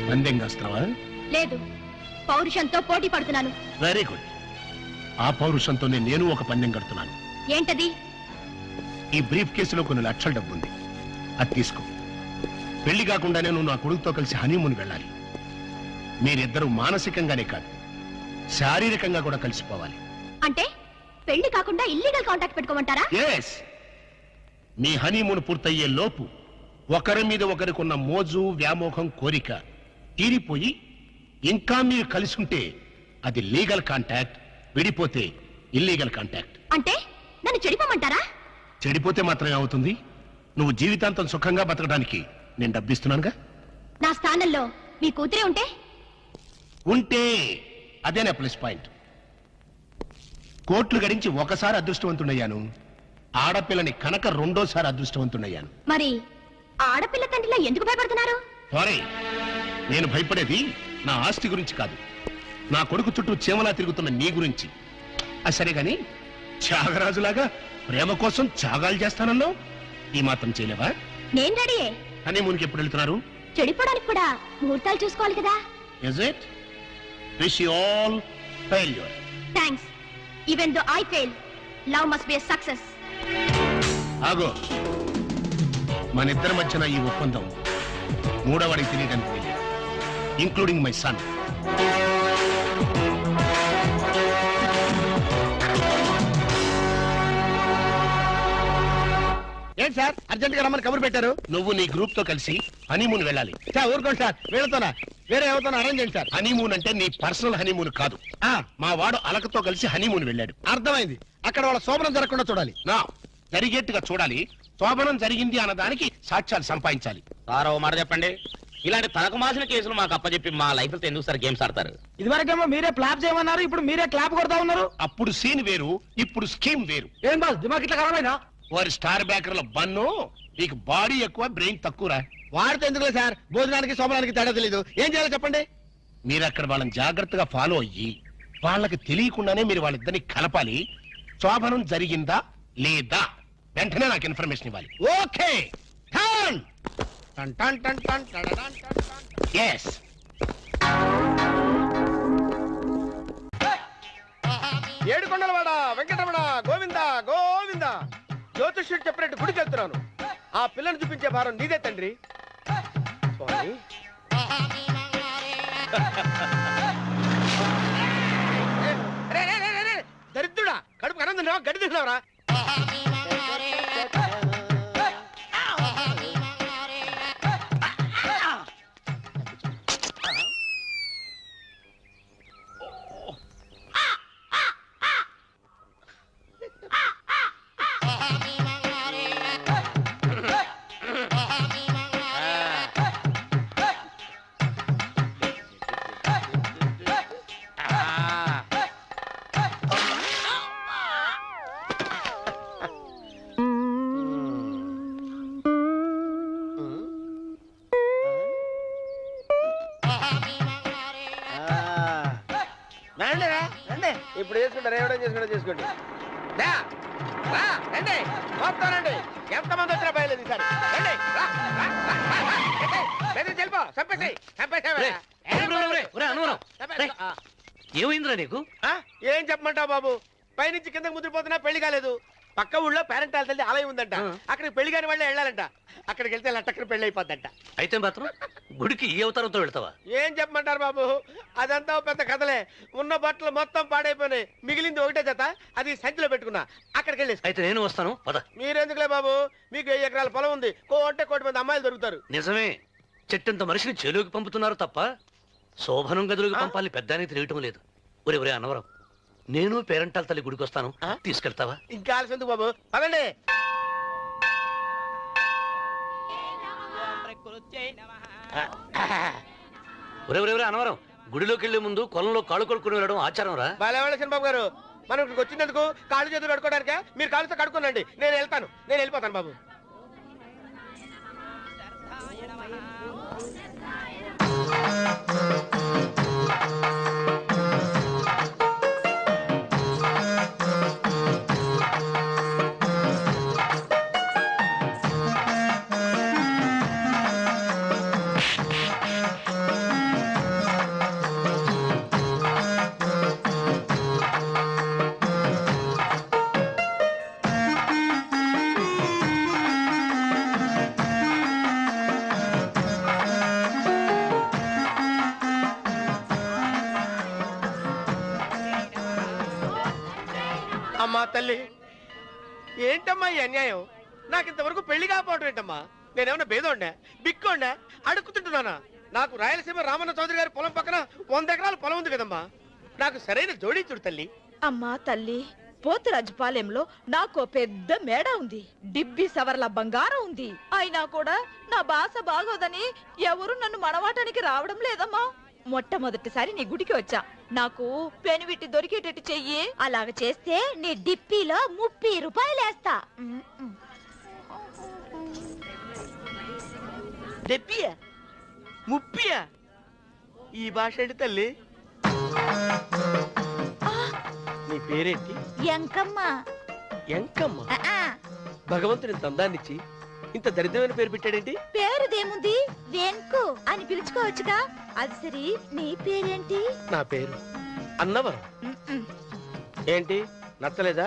పందెం కాస్తావా? లేదు, పౌరుషంతో పోటీ పడుతున్నాను. Very good. ఆ పౌరుషంతోనే నేను ఒక పందెం కడుతున్నాను. ఏంటది? ఈ బ్రీఫ్ కేసులో కొన్ని లక్షల డబ్బు ఉంది, అది తీసుకో. పెళ్లి కాకుండానే నువ్వు నా కొడుకుతో కలిసి హనీమూన్ వెళ్ళాలి. మీరిద్దరూ మానసికంగానే కాదు, శారీరకంగా కూడా కలిసిపోవాలి. అంటే పెళ్లి కాకుండా ఇల్లీగల్ కాంటాక్ట్ పెట్టుకోమంటారా? ఎస్. మీ హనీమూన్ పూర్తయ్యే లోపు ఒకరి మీద ఒకరికున్న మోజు, వ్యామోహం, కోరిక తీరిపోయి ఇంకా మీరు కలిసి ఉంటే అది లీగల్ కాంటాక్ట్, విడిపోతే ఇల్లీగల్ కాంటాక్ట్. అంటే నన్ను చెడిపోమంటారా? చెడిపోతే మాత్రమే అవుతుంది. నువ్వు జీవితాంతం సుఖంగా బతకడానికి నేను డబ్బిస్తున్నానుగా. నా స్థానంలో మీ కూతురే ఉంటే అదేనా ప్లస్ పాయింట్. కోట్లు గడించి ఒకసారి అదృష్టవంతుడయ్యాను, ఆడపిల్లని కనుక 2వ అదృష్టవంతుడయ్యాను. మరి ఆడపిల్ల తండ్రిలో ఎందుకు భయపడుతున్నారు? సారీ, నేను భయపడేది నా ఆస్తి గురించి కాదు, నా కొడుకు చుట్టూ చీమలా తిరుగుతున్న నీ గురించి. అది సరే గాని, త్యాగరాజులాగా ప్రేమ కోసం త్యాగాలు చేస్తానన్నావు, ఈ మాత్రం చేయలేవా? నేను రెడీయే. హనీమూన్కి ఎప్పుడు వెళ్తున్నారు? చెడిపోవడానికి కూడా ముహూర్తాలు చూసుకోవాలి కదా. Is it? Wish you all failure. Thanks. Even though I fail, love must be a success. ఆగో, మన ఇద్దరి మధ్యన ఈ ఒప్పందం 3వవాడికి తెలియడానికి తెలియదు, ఇంక్లూడింగ్ మై సన్. ఏంటి సార్ అర్జెంట్ గా రమ్మని కబురు పెట్టారు? నువ్వు నీ గ్రూప్ తో కలిసి హనీమూన్ వెళ్ళాలి. సార్ ఊరుకోండి సార్, వీళ్ళతోనా వేరే ఎవరితోనా అరేంజ్ చేయండి సార్. హనీమూన్ అంటే నీ పర్సనల్ హనీమూన్ కాదు. మా వాడు అలకతో కలిసి హనీమూన్ వెళ్ళాడు. అర్థమైంది. అక్కడ వాళ్ళ శోభనం జరగకుండా చూడాలి. నా జరిగేట్టుగా చూడాలి. శోభనం జరిగింది అన్నదానికి సాక్ష్యాలు సంపాదించాలి. సార్ ఓ మాట చెప్పండి, ఇలాంటి తలకు మాసిన కేసులు మాకు అప్పచెప్పి మా లైఫ్ తో ఎందుకు సార్ గేమ్స్ ఆడతారు? ఇదివరకేమో మీరే క్లాప్ చేయమన్నారు, ఇప్పుడు మీరే క్లాప్ కొడతా ఉన్నారు. అప్పుడు సీన్ వేరు, ఇప్పుడు స్కీమ్ వేరు. ఏం బాస్ దిమాగ్ ఇట్లా ఖరాబైనా? వారి స్టార్ బ్యాకర్ల బన్ను, నీకు బాడీ ఎక్కువ బ్రెయిన్ తక్కువరా. వాడితే ఎందుకులే సార్, భోజనానికి శోభనానికి తేడా తెలీదు. ఏం చేయాలో చెప్పండి. మీరు అక్కడ వాళ్ళని జాగ్రత్తగా ఫాలో అయ్యి వాళ్ళకి తెలియకుండానే మీరు వాళ్ళిద్దరిని కలపాలి. శోభనం జరిగిందా లేదా వెంటనే నాకు ఇన్ఫర్మేషన్ ఇవ్వాలి. ఓకే. టన్ టన్ టన్ టన్ టన్ టడడన్ టన్ టన్. ఎస్. ఏడుకొండలవాడ వెంకటరమణ గోవింద గోవింద. జ్యోతిష్యుడు చెప్పినట్టు గుడికి వెళ్తున్నాను. ఆ పిల్లను చూపించే భారం నీదే తండ్రి. స్వామి. రే, రే, రే, రే, రే. దరిద్రుడా, కడుపు అన్నం తిన్నావా, గడ్డి తిన్నావరా? ఇప్పుడు చేసుకుంటారు ఎవడో చేసుకోండి రా, రా, రండి మొత్తం రండి ఎంతమంది వచ్చినా బయలుదేరి ఈసారి. రండి రా, రా, రా, రా, రా. బెదిరించి వెళ్ళిపో, చంపేసేయ్, చంపేసేయ్. ఒరేయ్, ఒరేయ్, అన్నవరం. రేయ్, ఏమైందిరా నీకు ఏం చెప్పమంటావు బాబు, పైనుంచి కిందకి ముద్రపోతున్నా పెళ్లి కాలేదు. పక్క ఊళ్ళో పేరెంట్ తల్లి ఆలయం ఉందంట, అక్కడికి పెళ్లి కాని వాళ్ళే వెళ్ళాలంట. అక్కడికి వెళ్తే లట్టక్కన పెళ్లి అయిపోద్దంట. అయితే మాత్రం గుడికి ఈ అవతారంతో వెళ్తావా? ఏం చెప్పమంటారు బాబు, అదంతా ఓ పెద్ద కథలే. ఉన్న బట్టలు మొత్తం పాడైపోయినాయి, మిగిలింది ఒకటే జత, అది సంచిలో పెట్టుకున్నా. అక్కడికి వెళ్ళేసి అయితే నేను వస్తాను పద. మీరెందుకులే బాబు, మీకు 1000 ఎకరాల పొలం ఉంది, కోటి మంది అమ్మాయిలు దొరుకుతారు. నిజమే, చెట్టంత మనిషిని చేలోకి పంపుతున్నారు తప్ప శోభనం గదులకు పంపాలని పెద్దానికి తెలియటం లేదు. ఒరే ఒరే అన్నవరం, నేను పేరంటాల తల్లి గుడికి వస్తాను, తీసుకెళ్తావా? ఇంకా ఆలస్యం ఎందుకు బాబు, పదండి. ఒరే ఒరే ఒరే అన్నవరం, గుడిలోకి వెళ్లే ముందు కొలంలో కాళ్ళు కొడుకుని వెళ్ళడం ఆచారం రా. బాలేవాళ్ళ బాబు గారు, మనం ఇక్కడికి వచ్చినందుకు కాళ్ళు చేతులు కడుక్కోవడానికే. మీరు కాళ్ళతో కడుక్కోనండి, నేను వెళ్తాను, నేను వెళ్ళిపోతాను బాబు. అమ్మా తల్లి, ఏంటమ్మా ఈ అన్యాయం? నాకు ఇంతవరకు పెళ్లి కాకపోవడం ఏంటమ్మా? నేనేమన్నా బేదోండా, బిక్కోండా, అడుక్కుతుంటున్నానా? నాకు రాయలసీమ రామన్న చౌదరి గారి పొలం పక్కన 100 ఎకరాల పొలం ఉంది కదమ్మా. నాకు సరైన జోడించుడు తల్లి. అమ్మా తల్లి, పోతురాజుపాలెంలో నాకు పెద్ద మేడ ఉంది, డిబ్బి సవర్ల బంగారం ఉంది. అయినా కూడా నా భాష బాగోదని ఎవరు నన్ను మనవాటానికి రావడం లేదమ్మా. మొట్టమొదటిసారి నీ గుడికి వచ్చా, నాకు పెనువిట్టి దొరికేటట్టు చెయ్యి. అలాగ చేస్తే నీ డిప్పిలో 30 రూపాయలు వేస్తా. డెప్పియా, ముప్పియా, ఈ భాష ఏంటి తల్లి? నీ పేరేంటి? ఎంకమ్మ. ఎంకమ్మ? భగవంతుని ఇంత అందాన్నిచ్చి ఇంత దరిద్రమైన పేరు పెట్టాడేంటి? పేరుదేముంది, వెంకు అని పిలుచుకోవచ్చుగా. అది సరి, నీ పేరేంటి? నా పేరు అన్నవరం. ఏంటి నచ్చలేదా?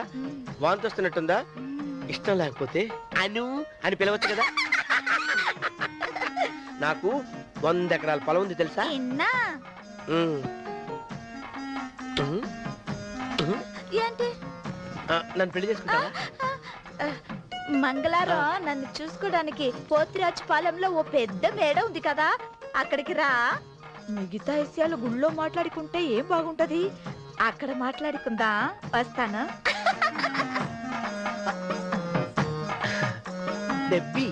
వాంతి వస్తున్నట్టుందా? ఇష్టం లేకపోతే అను అని పిలవచ్చు కదా. నాకు 100 ఎకరాల పొలం ఉంది తెలుసా? ఏంటి? నన్ను పెళ్లి చేసుకుంటావా? మంగళారం నన్ను చూసుకోవడానికి పోతిరాజుపాలెంలో ఓ పెద్ద మేడ ఉంది కదా, అక్కడికి రా. మిగతా విషయాలు గుళ్ళో మాట్లాడుకుంటే ఏం బాగుంటది, అక్కడ మాట్లాడుకుందా. వస్తాను. డెబ్బి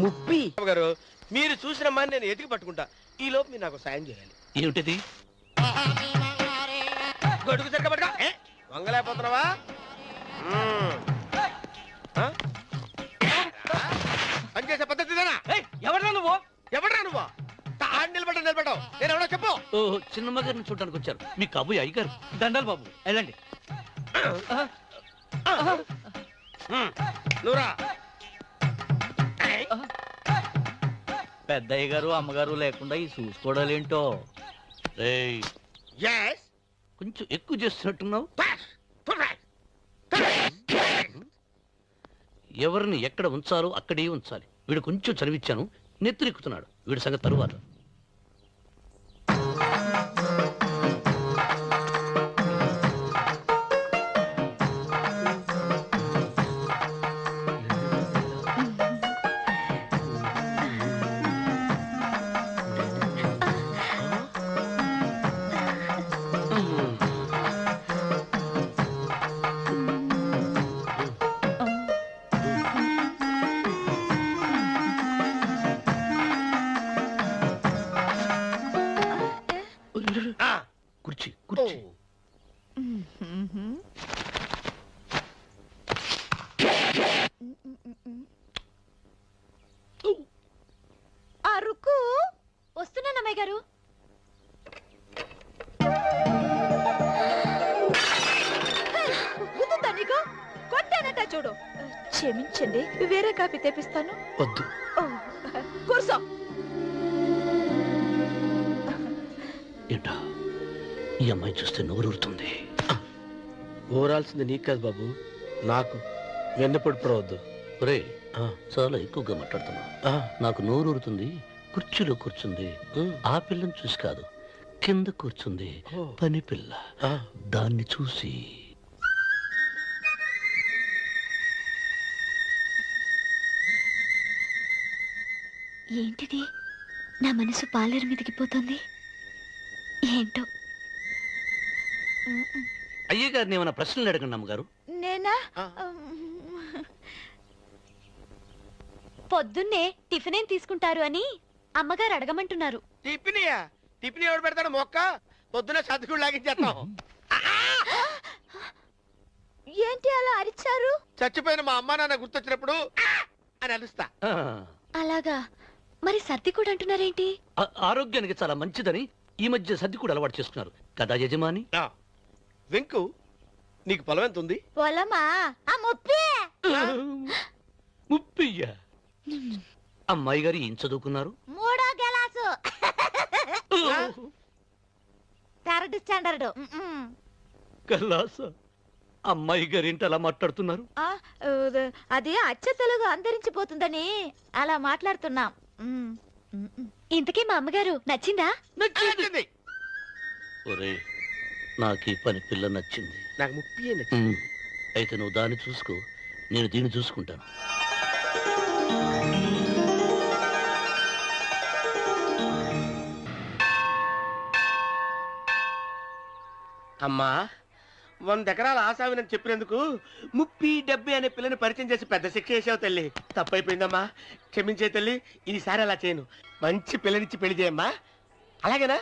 ముప్పి గారు, మీరు చూసిన మా నేను ఎతికి పట్టుకుంటా. ఈ లోపు మీరు నాకు సాయం చేయాలి. ఏమిటిది? గొడుగు సరిగ్గా పట్టుకో. వంగలేకపోతున్నావా? పనిచేసే పద్ధతి ఎవరా నువ్వు? ఎవడరా నువ్వు? నిలబడ్డావు. నేను ఎవడో చెప్పు. ఓ చిన్నమ్మ గారిని చూడడానికి వచ్చారు, మీ కాబోయే అయ్యగారు. దండాలు బాబు, వెళ్ళండి. నువ్వురా. పెద్దయ్య గారు అమ్మగారు లేకుండా ఈ చూసుకోవడాలేంటో. రేయ్, కొంచెం ఎక్కువ చేస్తున్నట్టున్నావు. ఎవరిని ఎక్కడ ఉంచాలో అక్కడే ఉంచాలి. వీడు కొంచెం చదివిచ్చాను, నెత్తిరెక్కుతున్నాడు. వీడి సంగతి తరువాత. కూర్చోండి, వేరే కాఫీ తెప్పిస్తాను. వద్దు. ఓ, కూర్చో. ఏంటా ఈ అమ్మాయి చూస్తే నోరూరుతుంది. ఊరాల్సింది నీకు కాదు బాబు, నాకు. వెన్నపడి పడవద్దు. ఒరే చాలా ఎక్కువగా మాట్లాడుతున్నా. నాకు నోరూరుతుంది. కుర్చీలో కూర్చుంది. ఆ పిల్లని చూసి కాదు, కింద కూర్చుంది పని పిల్ల. దాన్ని చూసి ఏంటిది? నా మనసు పాలేరు మీదకి పోతుంది. ఏంటో. అయ్య గారిని ఏమైనా ప్రశ్నలు అడగండి అమ్మగారు. నేనా? పొద్దున్నే టిఫిన్ ఏం తీసుకుంటారు అని అమ్మగారు అడగమంటున్నారు. టిఫినియా? టిఫిన్ ఎవడు పెడతాడు మొక్క? పొద్దున సతుకుడు లాగించేస్తాం. ఏంటి అలా అరిచారు? చచ్చిపోయిన మా అమ్మ నాన్న గుర్తొచ్చినప్పుడు అని అలుస్తా. ఆ, అలాగా? మరి సర్ది కూడా అంటున్నారేంటి? ఆరోగ్యానికి చాలా మంచిదని ఈ మధ్య సర్ది కూడా అలవాటు చేసుకున్నారు కదా యజమాని. వెంకు, నీకు పొలం ఎంత ఉంది? పొలమా? ఆ ముప్పి. ముప్పయ్య. అమ్మాయి గారు ఏం చదువుకున్నారు? 3వ గెలాసు. 3rd standard. కల్లాస. అమ్మాయి గారు ఏంటి అలా మాట్లాడుతున్నారు? అది అచ్చ తెలుగు అంతరించిపోతుందని అలా మాట్లాడుతున్నాం. ఇంతకీ మా అమ్మగారు నచ్చిందా? నచ్చింది. ఒరే నాకు ఈ పని పిల్ల నచ్చింది. నాకు ముప్పి అయితే నువ్వు దాన్ని చూసుకో, నేను దీన్ని చూసుకుంటాను. అమ్మా, 100 ఎకరాల ఆసామినని చెప్పినందుకు 30-70 అనే పిల్లని పరిచయం చేసి పెద్ద శిక్ష చేసావు తల్లి. తప్పైపోయిందమ్మా, క్షమించే తల్లి. ఈసారి అలా చేయను. మంచి పిల్లనిచ్చి పెళ్లి చేయమ్మా. అలాగేనా?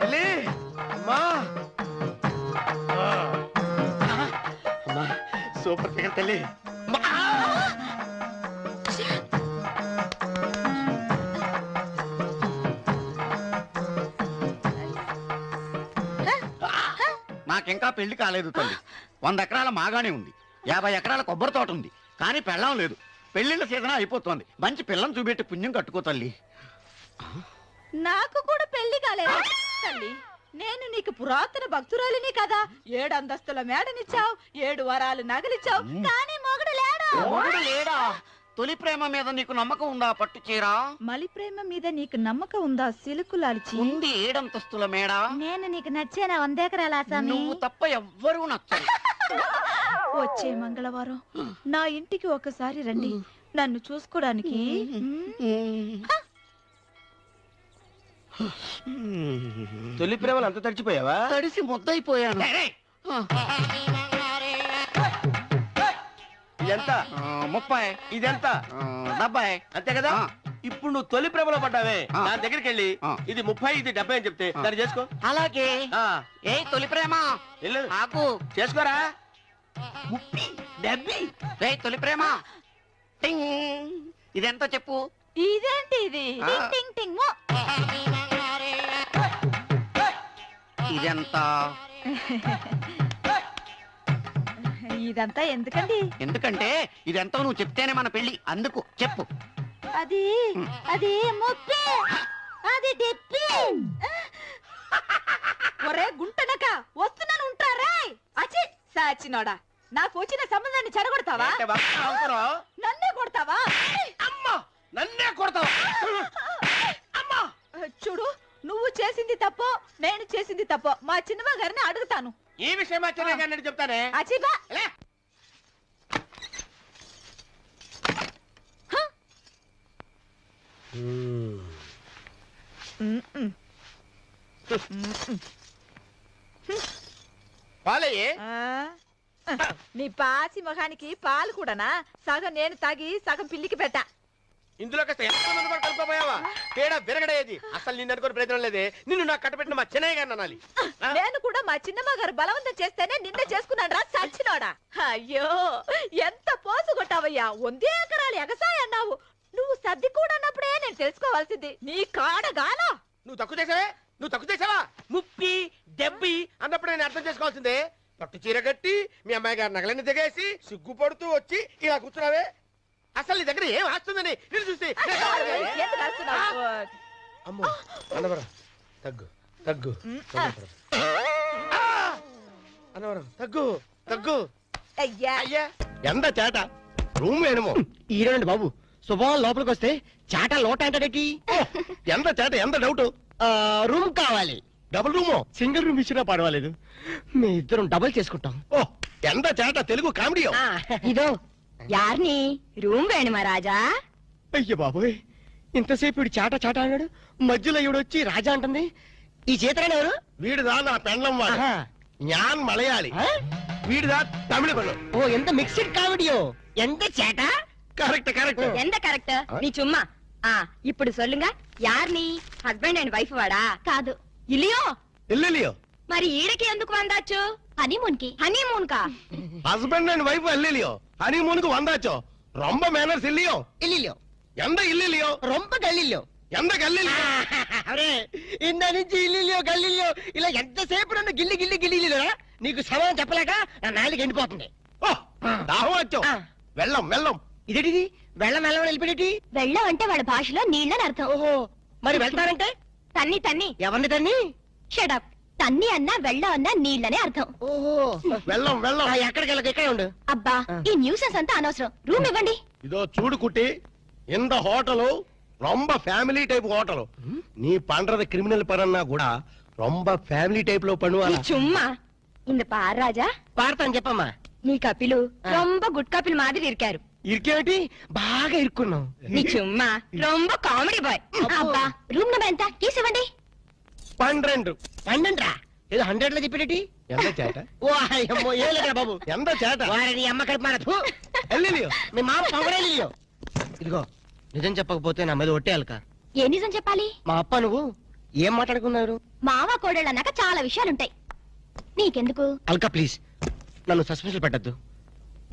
తల్లి, అమ్మా. అమ్మా, సూపర్ ఫిగర్ తల్లి. నాకింకా పెళ్లి కాలేదు తల్లి. 100 ఎకరాల మాగానే ఉంది, 50 ఎకరాల కొబ్బరి తోట ఉంది, కానీ పెళ్ళం లేదు. పెళ్లిళ్ళ సీజన్ అయిపోతుంది. మంచి పిల్లని చూపెట్టి పుణ్యం కట్టుకో తల్లి. నాకు కూడా పెళ్లి కాలేదు తల్లి. నేను నీకు పురాతన భక్తురాలిని కదా. 7 అంతస్తుల మేడనిచ్చావు, 7 వరాలు నగలిచ్చావు, కానీ మొగుడు లేడు. మొగుడు లేడా? తొలి ప్రేమ మీద నీకు నమ్మకం ఉందా? పట్టు చీరా. మలి ప్రేమ మీద నీకు నమ్మకం ఉందా? సిలుకులాల్చి ఉంది 7 అంతస్తుల మేడ. నేను నీకు నచ్చానా? 100 ఎకరాల ఆసామి. నువ్వు తప్ప ఎవ్వరూ నచ్చరు. వచ్చే మంగళవారం నా ఇంటికి ఒకసారి రండి, నన్ను చూసుకోడానికి. తొలి ప్రేమలు అంత తడిచిపోయావా? తడిసి ముద్దయిపోయాను. ఇదెంత? 30. ఇదెంత? 70. అంతే కదా. ఇప్పుడు నువ్వు తొలి ప్రేమలో పడ్డావే, నా దగ్గరికి వెళ్ళి ఇది 30 ఇది 70 అని చెప్తే దాన్ని చేసుకో. అలాగే. ఏ తొలి ప్రేమ వెళ్ళు, నాకు చేసుకోరా. 30, 70. రే తొలి ప్రేమ, టింగ్. ఇదెంత చెప్పు? ఇదేంటి ఇది? టింగ్ టింగ్ టింగ్ మో. ఇదెంత? ఇదంతా ఎందుకండి? ఎందుకంటే ఇదెంతో నువ్వు చెప్తేనే మన పెళ్లి. అందుకు చెప్పు. అది అది ముప్పి, అది డిప్పి. ఒరే గుంటనక, వస్తున్నాను ఉంటారా? అచి సాచినోడా, నాకు వచ్చిన సంబంధాన్ని చెడగొడతావా? అంటే బాగా అవసరం. నన్నే కొడతావా? అమ్మా, నన్నే కొడతావా? అమ్మా, చూడు, నువ్వు చేసింది తప్పో నేను చేసింది తప్పో మా చిన్నమ్మ గారిని అడుగుతాను. ఈ విషయం అచ్చనే చెప్తానే. అచిబా లే. పాలయ్యే. నీ పాసి మొహానికి పాలు కూడానా? సగం నేను తాగి సగం పిల్లికి పెట్టా. ఇందులో కాస్త ఎంతమంది కూడా కలుపుకోపోయావా? పేడ విరగడేది. అసలు నిన్ను అనుకోని ప్రయత్నం లేదే. నిన్ను నాకు కట్టబెట్టిన మా చెన్నయ్య గారిని అనాలి. నేను కూడా మా చిన్నమ్మ గారు బలవంతం చేస్తేనే నిన్న చేసుకున్నాను రా సచ్చినోడా. అయ్యో, ఎంత పోసు కొట్టావయ్యా. 100 ఎకరాలు ఎగసాయ అన్నావు. నువ్వు సర్ది కూడా అన్నప్పుడే నేను తెలుసుకోవాల్సింది. నీ కాడగానా? నువ్వు తక్కువ చేసావే? నువ్వు తక్కువ చేసావా? 30, దెబ్బి అన్నప్పుడు నేను అర్థం చేసుకోవాల్సిందే. పట్టు చీర కట్టి మీ అమ్మాయి గారు నగలన్నీ దిగేసి సిగ్గుపడుతూ వచ్చి ఇలా కూర్చున్నావే. అసలు నీ దగ్గర ఏం వస్తుందని నేను చూసి ఎందుకు అరుస్తున్నావు? అమ్మో అన్నవరం తగ్గు తగ్గు అన్నవరం తగ్గు తగ్గు. అయ్యా అయ్యా ఎంత చేట రూమ్ ఏమో ఈరోనండి బాబు శుభం లోపలికి వస్తే చాట లోట అంటాడేటి. ఎంత చేట ఎంత డౌట్ రూమ్ కావాలి. డబుల్ రూమో సింగిల్ రూమ్ ఇచ్చినా పర్వాలేదు, మీ ఇద్దరం డబుల్ చేసుకుంటాం. ఓ ఎంత చేట తెలుగు కామెడీ ఇదో యార్ని రూమ్ వేణుమా రాజా. అయ్య బాబోయ్, ఇంతసేపు ఇడు చాట చాట అన్నాడు, మధ్యలో ఇవిడు వచ్చి రాజా అంటుంది. ఈ చేతరాని ఎవరు? వీడిదా నా పెండ్లం వాడు ఆహా. జ్ఞాన్ మలయాళి ఆ? వీడిదా తమిళ పెళ్ళం. ఓ ఎంత మిక్స్డ్ కామెడీయో. ఎంత చేట. కరెక్ట్ కరెక్ట్ ఎంత కరెక్ట్ నీ చుమ్మా. ఇప్పుడు సొల్లుగా యార్ని హస్బెండ్ అండ్ వైఫ్ వాడా? కాదు ఇలియో. ఇల్లియో మరి ఈడకి ఎందుకు వందాచ్చు? హనీమూన్ కి. హనీమూన్ కా? హస్బెండ్ అండ్ వైఫ్ ఇల్లియో హనీమూన్ కు వందాచో ரொம்ப మేనర్స్ ఇల్లియో ఇల్లిలో ఎంత ఇల్లియో రొంప గల్లిలో. ఎంత గల్లియో అరే ఇంద నుంచి ఇల్లిలో గల్లిలో ఇలా ఎంతసేపు నన్ను గిల్లి గిల్లి గిల్లిలోరా నీకు సమాధానం చెప్పలేక నా నాలుగు ఎండిపోతుంది. ఓ దాహం వచ్చో ఆ. వెళ్ళం వెళ్ళం ఇదేటిది వెళ్ళం వెళ్ళం వెళ్ళిపోయేటి. వెళ్ళం అంటే వాళ్ళ భాషలో నీళ్ళని అర్థం. ఓహో మరి వెళ్తారంటే తన్ని తన్ని. ఎవరిని తన్ని? షడప్. తన్ని అన్నా వెళ్ళం అన్నా నీళ్ళనే అర్థం. ఓహో వెళ్ళం వెళ్ళం ఎక్కడికి వెళ్ళక ఎక్కడ ఉండు. అబ్బా ఈ న్యూసెన్స్ అంతా అనవసరం. రూమ్ ఇవ్వండి. இதோ சூடு குட்டி இந்த ஹோட்டலு ரொம்ப ஃபேமிலி டைப் ஹோட்டலு நீ பண்றது கிரிமினல் பரன்னா கூட ரொம்ப ஃபேமிலி டைப்ல ఈ பண்ணுவாங்க చుమ్మా இந்த பார் ராஜா, పాడతాను చెప్పమ్మా. నీ కపిలు రొంబ గుడ్ కపిల్ మాదిరి ఇరికారు. ఇరికేమిటి బాగా ఇరుక్కున్నావు. నీ చుమ్మా రొంబ కామెడీ బాయ్. అబ్బా రూమ్ నెంబర్ ఎంత? కీస్ ఇవ్వండి. 12 పండంట్రా ఏదో 100 లో చెప్పేటి. ఎంత చేట ఓ అయ్యమ్మో ఏ లేదురా బాబు. ఎంత చేట వారిని అమ్మ కడుపు మారదు. ఎల్లిలియో మీ మామ పొగడేలియో. ఇదిగో నిజం చెప్పకపోతే నా మీద ఒట్టేయాలక. ఏ నిజం చెప్పాలి? మా అప్ప నువ్వు ఏం మాట్లాడుకున్నారు? మావ కోడళ్ళు అన్నాక చాలా విషయాలుంటాయి. నీకెందుకు? అల్కా ప్లీజ్ నన్ను సస్పెన్షన్ పెట్టద్దు.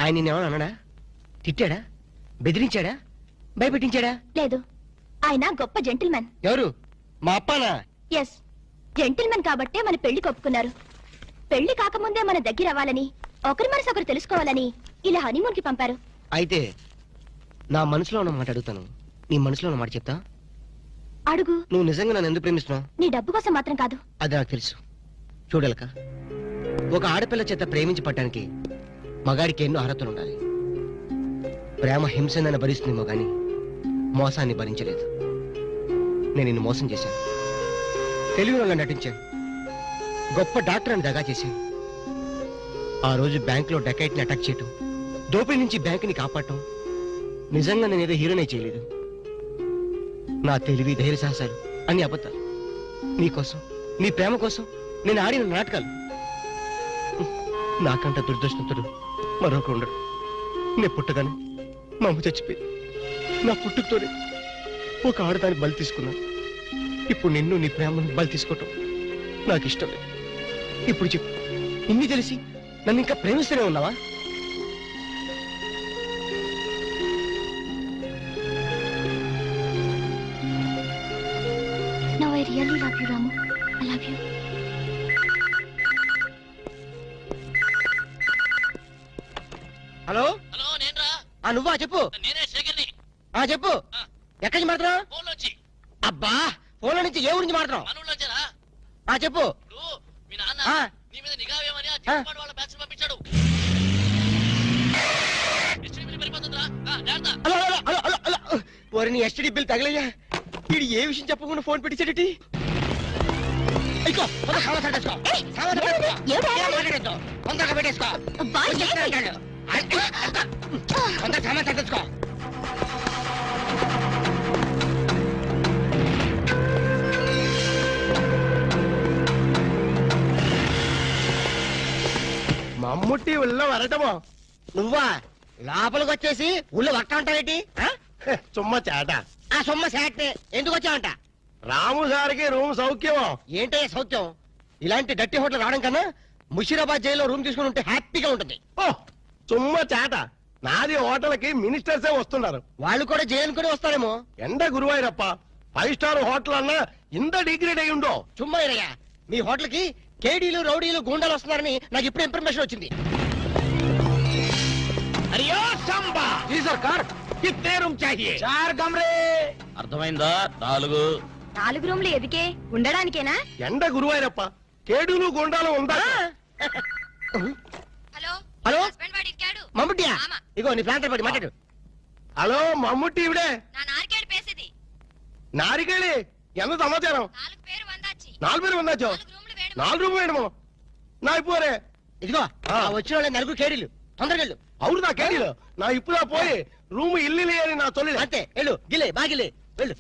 ఆయన నిన్నేమన్నా అన్నాడా? తిట్టాడా? బెదిరించాడా? భయపెట్టించాడా? లేదు, ఆయన గొప్ప జెంటిల్మెన్. ఎవరు? మా అప్పనా? ఎస్, జెంటిల్మెన్ కాబట్టే మన పెళ్లి కొప్పుకున్నారు. పెళ్లి కాకముందే మన దగ్గర అవ్వాలని, ఒకరి మనసు ఒకరు తెలుసుకోవాలని ఇలా హనీమూన్ కి పంపారు. అయితే నా మనసులో ఉన్న మాట అడుగుతాను, నీ మనసులో ఉన్న మాట చెప్తా. అడుగు. నువ్వు నిజంగా నన్ను ఎందుకు ప్రేమిస్తున్నావు? నీ డబ్బు కోసం మాత్రం కాదు. అది నాకు తెలుసు. చూడలక ఒక ఆడపిల్ల చేత ప్రేమించి పట్టడానికి మగాడికి ఎన్నో అర్హతలు ఉండాలి. ప్రేమ హింసనని భరిస్తుందేమో గాని మోసాన్ని భరించలేదు. నేను నిన్ను మోసం చేశాను, తెలివిగా నటించాను, గొప్ప డాక్టర్ అని దగా చేశాను. ఆ రోజు బ్యాంకులో డకైట్ ని అటాక్ చేయటం, దోపిడీ నుంచి బ్యాంకుని కాపాడటం, నిజంగా నేనేదో హీరోనే చేయలేదు. నా తెలివి ధైర్య సాహసాలు అన్ని అబద్ధాలు. నీకోసం, నీ ప్రేమ కోసం నేను ఆడిన నాటకాలు. నాకంట దురదృష్టంతుడు మరొక ఉండడు. నేను పుట్టగానే మా అమ్మ చచ్చిపోయింది. నా పుట్టుకతోనే ఒక ఆడదాన్ని బలి తీసుకున్నాను. ఇప్పుడు నిన్ను నీ ప్రేమను బలి తీసుకోవటం నాకు ఇష్టం లేదు. ఇప్పుడు చెప్పు, ఇన్ని తెలిసి నన్ను ఇంకా ప్రేమిస్తూనే ఉన్నావా? Now I really love you, Ramu. I love you. Hello hello నేనరా. నువ్వా? చెప్పు. నేనే శేఖర్ని. చెప్పు. ఎక్కడి నుంచి మాట్లాడుతున్నావు? ఫోన్లోంచి. అబ్బా ఫోన్లో నుంచి ఏ ఊరించి మాట్లాడుతున్నావు? మనూళ్ళొచ్చారా? చెప్పు. ఇప్పుడు మీ నాన్న ఆ. నీ మీద నిఘా వేయమని ఆ చిన్నపాడు వాళ్ళ బ్యాచ్ పంపించాడు. ఎస్టీడీ బిల్ పడిపోతుందిరా. జాగ్రత్త. అలా అలా అలా అలా అలా వారిని ఎస్టీడీ బిల్ తగలయ్యా. వీడు ఏ విషయం చెప్పకుండా ఫోన్ పెట్టించాడటి. తొందరగా పెట్టేసుకో. అబ్బా, ఏంటి? తొందరగా సామాన్ సర్దేసుకో. మమ్ముట్టి ఉల్ల వరటమో నువ్వా లోపలికి వచ్చేసి ఊళ్ళో వక్క ఉంటావేటి? చుమ్మ చేట ఆ సొమ్మ శాట్ ఎందుకు వచ్చావంట? రాము సార్కి రూమ్ సౌఖ్యమో? ఏంటయ్యా సౌత్యం? ఇలాంటి డట్టి హోటల్ రావడం కన్నా ముషీరాబాద్ జైల్లో రూమ్ తీసుకుని ఉంటే హ్యాపీగా ఉంటుంది. ఓ చుమ్మ చేట నాది హోటల్కి మినిస్టర్సే వస్తున్నారు. వాళ్ళు కూడా జైలుకుని వస్తారేమో. ఎండ గురువాయూరప్ప 5 స్టార్ హోటల్ అన్నా ఇంత డిగ్రేడ్ అయి ఉండో. చుమ్మా ఇరయ్యా, మీ హోటల్ కి కేడీలు రౌడీలు గూండాలు వస్తున్నారని నాకు ఇప్పుడు ఇన్ఫర్మేషన్ వచ్చింది. అరియో సంబా జీ సర్కార్ కిత్నే రూమ్ చాహియే? 4 కమరే. అర్థమైందా? 4. 4 రూమ్లు ఎదికే ఉండడానికేనా? ఎండ గురువాయరప్ప కేడులు గుండాలు ఉందా? హలో హలో హస్బెండ్ వాడి ఇక్కాడు మమ్ముట్టియా? ఇగో నీ ప్లాంటర్ పడి మాట్లాడు. హలో మమ్ముట్టి ఇవిడే నా నార్కేడ్ పేసిది నారికేళి ఎంత సమాచారం? 4 పేరు వందాచి 4 పేరు ఉందాచో 4 రూమ్లు వేడు 4 రూమ్ వేయడము నా ఇప్పుడే ఇదిగో ఆ వచ్చిన వాళ్ళ నలుగురు కేడీలు తొందరగా వెళ్ళు. అవును నా కేడీలు నా ఇప్పుడా పోయి రూమ్ ఇల్లు అని నా తొలి అంతే వెళ్ళు గిలే బాగిలే వెళ్ళు.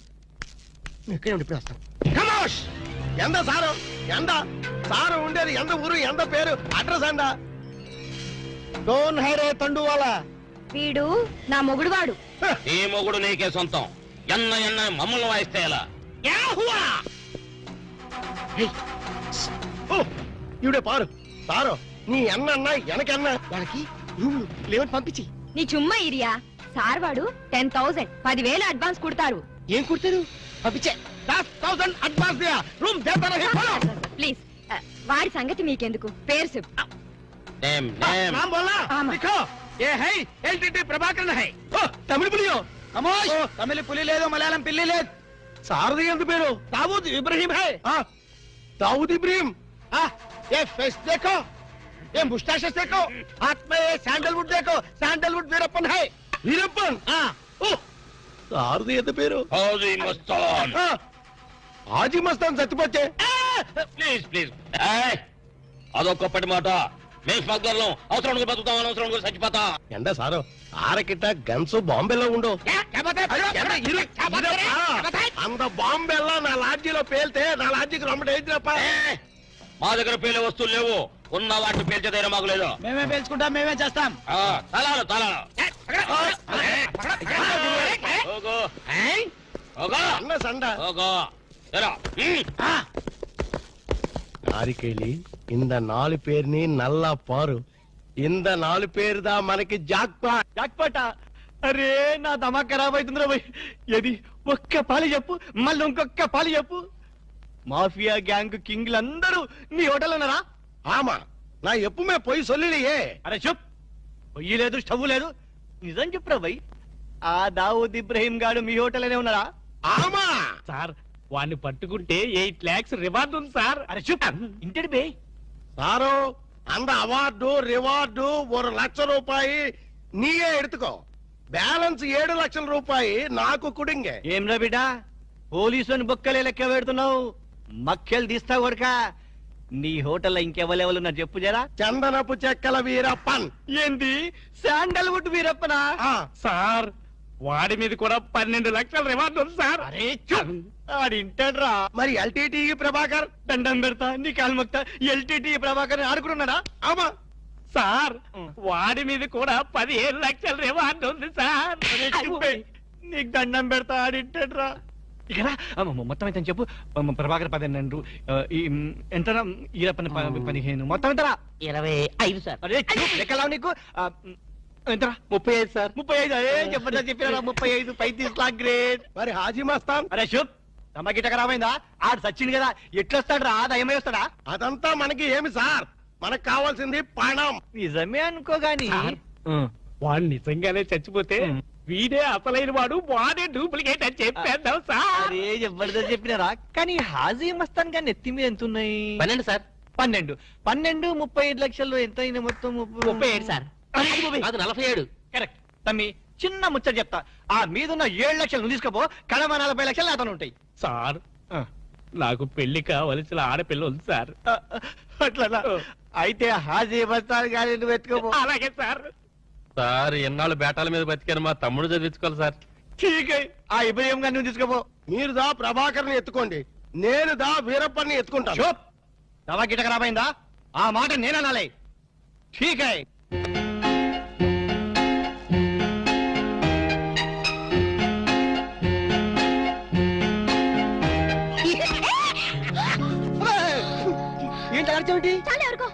నువ్వు ఇక్కడే ఉండి ఇప్పుడు వస్తాను. కమోష్ ఎంత సారం ఎంత సారం ఉండేది ఎంత ఊరు ఎంత పేరు అడ్రస్ ఎంత డోన్ హైరే తండు వాళ్ళ వీడు నా మొగుడు వాడు. ఈ మొగుడు నీకే సొంతం. ఎన్న ఎన్న మమ్మల్ని వాయిస్తే ఎలా? ఇవిడే పారు సారు నీ అన్న ఎనకన్నా వాళ్ళకి రూమ్లు లేవని పంపించి నీ చుమ్మా ఇరియా సార్ వాడు 10,000 10,000 అడ్వాన్స్ కుడతారు. ఏం కుడతారు పంపించే. 10,000 అడ్వాన్స్ దియా రూమ్ దేతా నహీ బోలో ప్లీజ్ వాడి సంగతి మీకెందుకు? పేరు చెప్పు. నేమ్ నేమ్ नाम बोलना आमा। लिखो ये है एलटीटी प्रभाकरन है ओ तमिल पुलियो కమోష్. తమిళ పులి లేదు, మలయాళం పిల్లి లేదు. सारदी ఎంత పేరు दाऊद इब्राहिम है हां दाऊद इब्राहिम हां ये फेस देखो ये मुस्टैचेस देखो हाथ में ये सैंडलवुड देखो सैंडलवुड वीरप्पन है वीरप्पन हां ओ सारदी ఎంత పేరు హౌజీ మస్తాన్. హాజీ మస్తాన్ సత్యపచ్చే ప్లీజ్ ప్లీజ్. అదొక్కప్పటి మాట. మేము స్మగ్లర్లం. అవసరం బతుకుతాం, అనవసరం చచ్చిపోతాం. ఎండ సారు ఆరకిట్ట గన్స్ బాంబేలో ఉండు అంత బాంబెల్లా నా లాడ్జీలో పేల్తే నా లాడ్జీకి రొమ్మటి అయితేనప్ప మా దగ్గర పేలే వస్తువులు లేవు. ఉన్న వాటిని పేల్చే ధైర్యం మాకు లేదు. మేమే పేల్చుకుంటాం, మేమే చేస్తాం. తలాలు తలాలు. ఓగో ఓగో అన్న సండ ఓగో ఎరా. நாரிகேலி இந்த 4 பேர்ని నల్ల పారు ఇంద 4 పేరుదా మనకి జాక్పాట అరే నా దమా ఖరాబ్ అవుతుందిరా భయ్. ఏది ఒక్క పాలి చెప్పు, మళ్ళీ ఇంకొక్క పాలి చెప్పు. మాఫియా గ్యాంగ్ కింగ్లు అందరూ నీ హోటల్ ఉన్నారా? ఆమా నా ఎప్పుమే పోయి సొల్లియే అరే చెప్. పొయ్యి లేదు, స్టవ్ లేదు, నిజం చెప్పురా భయ్. ఆ దావూద్ ఇబ్రహీం గాడు మీ హోటల్లోనే ఉన్నారా? ఆమా సార్ వాడిని పట్టుకుంటే 8 lakhs రివార్డ్ ఉంది సార్. అరే చెప్ ఇంటి బే. సారు அந்த అవార్డు రివార్డు 1 లక్ష రూపాయి నీయే ఎడుతుకో. బ్యాలెన్స్ 7 లక్షల రూపాయి నాకు కుడింగే. ఏం రా బిడ్డ పోలీసుని బొక్కలే లెక్క పెడుతున్నావు? మక్కెలు తీస్తావు కొడక. నీ హోటల్లో ఇంకెవరెవరున్నారు చెప్పు జరా. చందనపు చెక్కల వీరప్పన్. ఏంది శాండల్వుడ్ వీరప్పనా? సార్ వాడి మీద కూడా 12 లక్షల రివార్డు ఉంది సార్. అరే ఆడింటాడ్రా. మరి ఎల్టీటీ ప్రభాకర్ దండం పెడతా నీ కాలు మొక్తా. ఎల్టీటీ ప్రభాకర్ ఆడుకున్నాడా? ఆమా సార్ వాడి మీద కూడా 15 లక్షల రివార్డు ఉంది సార్. నీకు దండం పెడతా ఆడింటాడ్రా. ఇక్కడ మొత్తం అయితే చెప్పు. ప్రభాకర్ 12, ఎంత ఈరప్పని 15, మొత్తం ఎంతరా? 25 సార్. అరే లెక్కలా నీకు ఎంతరా? 35 సార్. 35 అదే చెప్పండి చెప్పినారా? 35 35 లాక్ గ్రేట్. మరి హాజీ మస్తాన్ అరే శుభ్ తమ గిట్ట ఖరాబైందా? ఆడు సచ్చింది కదా, ఎట్లొస్తాడు రా? దయమై వస్తాడా? అదంతా మనకి ఏమి సార్, మనకు కావాల్సింది పణం. నిజమే అనుకో గాని వాడు నిజంగానే చచ్చిపోతే వీడే అసలైన వాడు, వాడే డూప్లికేట్ అని చెప్పేద్దాం సార్. అరే జబర్దస్త్ చెప్పినారా? కానీ హాజీ మస్తాన్ గాని ఎత్తి మీద ఎంత ఉన్నాయి? 12 సార్. 12 35 లక్షల్లో ఎంత అయినా మొత్తం? 37 సార్. అది 47. కరెక్ట్. తమ్మి చిన్న ముచ్చట చెప్తా. ఆ మీదున్న 7 లక్షలు నువ్వు తీసుకోపో. కడమ 40 లక్షలు అతను ఉంటాయి సార్. నాకు పెళ్లి కావలసిన ఆడపిల్ల ఉంది సార్. అట్లా అయితే హాజీ మస్తాన్ గాని నువ్వు ఎత్తుకోపో. అలాగే సార్. సార్ ఎన్నాళ్ళు బేటాల మీద బతికాను, మా తమ్ముడు చదివించుకోవాలి సార్. ఠీక్ ఆ ఇబ్రహీం గారిని నువ్వు తీసుకోపో. మీరు దా ప్రభాకర్ని ఎత్తుకోండి, నేను దా వీరప్పని ఎత్తుకుంటాను. చూప్ దవా గిట ఖరాబైందా? ఆ మాట నేననాలే. ఠీక్ హై. ఏంటి అర్చమేంటి? చాలా ఎవరికో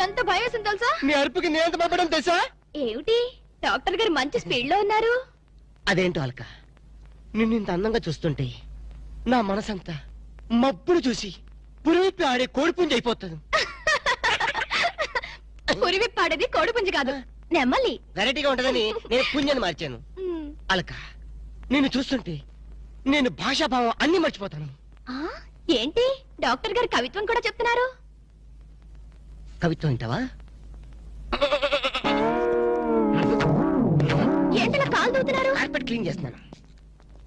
ఎంత భయం వేసింది తెలుసా? నీ అరుపుకి నేను ఎంత భయపడడం తెలుసా? ఏమిటి డాక్టర్ గారు మంచి స్పీడ్ లో ఉన్నారు? అదేంటో అలక, నిన్ను ఇంత అందంగా చూస్తుంటే నా మనసంతా మబ్బును చూసి పురిపి ఆడే కోడిపుంజి అయిపోతుంది. పురివిప్పాడేది కోడి పుంజి కాదు నెమ్మలి. వెరైటీగా ఉంటదని నేను పుంజని మార్చాను. అలక నిన్ను చూస్తుంటే నేను భాషాభావం అన్ని మర్చిపోతాను. ఆ, ఏంటి డాక్టర్ గారు కవిత్వం కూడా చెప్తున్నారు? కవిత్వం వింటావా? ఏంటిలా కాలు దూతున్నారు? కార్పెట్ క్లీన్ చేస్తున్నాను.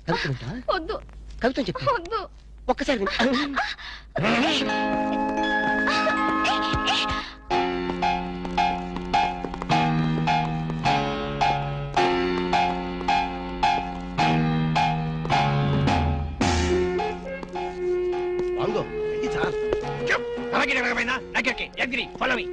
కవిత్వం వింటావా? వద్దు కవిత్వం చెప్పు. వద్దు. ఒక్కసారి విను. వాంగో ఇది సార్ ఫాలో మీ.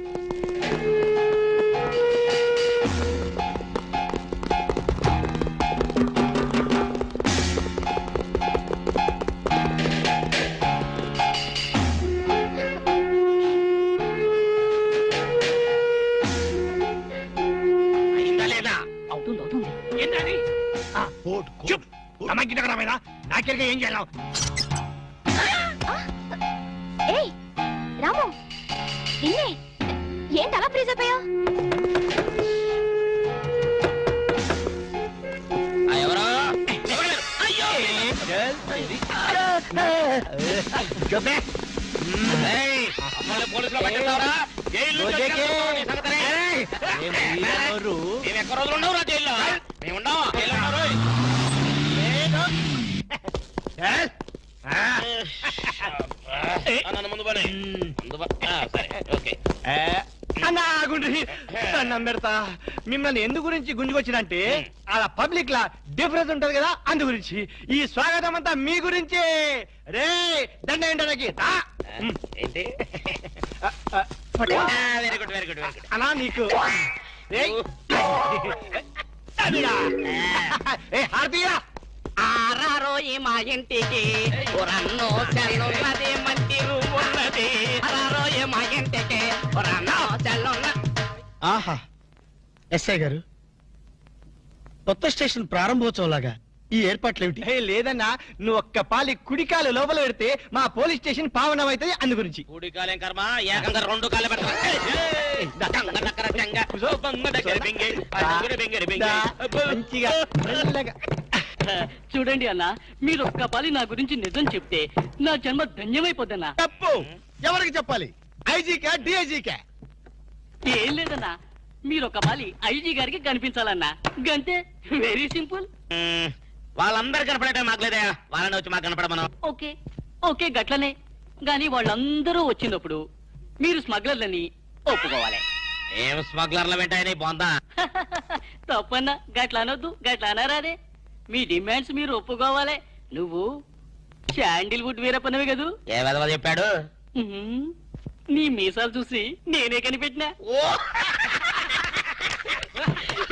అవుతుంది అవుతుంది. ఏంటది? కోట్ చూప్. అమ్మాయి గిట్ట రామైనా నాకెరగా ఏం చేయాలి? ఏయ్ రాము, నిన్నే. ఏంటి అలా ఫ్రీజ్ అయిపోయావు? పోలీసులో పట్టేస్తావరా? జైలు ఎక్కడ రోజులు ఉండవు రా జైల్లో? మేము ఉండవు జైల్లో ఉన్నారు. నన్ను ముందు పని ఓకే. దండం పెడతా. మిమ్మల్ని ఎందు గురించి గుంజుకొచ్చినంటే అలా పబ్లిక్ లా డిఫరెన్స్ ఉంటది కదా, అందు గురించి. ఈ స్వాగతం అంతా మీ గురించి. రే దండ ఏంటకి ఏంటి? Very good very good very good. అలా నీకు హారతీయ ఆరారోయి మా ఇంటికి రన్నో చెల్లున్నది మంచి ఉన్నది. ఆరారోయి మా ఇంటికి రన్నో చెల్లున్న. ఆహా, ఎస్ఐ గారు, కొత్త స్టేషన్ ప్రారంభోత్సవం లాగా ఈ ఏర్పాట్లు ఏమిటి? లేదన్నా, నువ్వు ఒక్క పాలి కుడికాలు లోపల పెడితే మా పోలీస్ స్టేషన్ పావనం అవుతుంది, అందు గురించి. కూడి కాలేం కర్మ, ఏకంగా రెండు కాలే మంచిగా మెల్లగా. చూడండి అన్న, మీరు ఒక్క పాలి నా గురించి నిజం చెప్తే నా జన్మ ధన్యమైపోద్దన్నా. తప్పు. ఎవరికి చెప్పాలి? ఐజీకా డిఐజీకా? ఏం లేదన్నా, మీరు ఒక పాలి ఐజీ గారికి కనిపించాలన్నా. గంతే, వెరీ సింపుల్. వాళ్ళందరూ కనపడటం మాకు లేదా? వాళ్ళని వచ్చి మాకు కనపడమను. ఓకే ఓకే గట్లనే. గాని వాళ్ళందరూ వచ్చినప్పుడు మీరు స్మగ్లర్లని ఒప్పుకోవాలి. ఏం స్మగ్లర్ల వెంటాయని బొందా? తప్పన్నా, గట్ల అనొద్దు, గట్ల అనరాదే. మీ డిమాండ్స్ మీరు ఒప్పుకోవాలి. నువ్వు శాండిల్వుడ్ వీరప్పనవి కదూ? ఏ విధవ చెప్పాడు? నీ మీసాలు చూసి నేనే కనిపెట్టినా.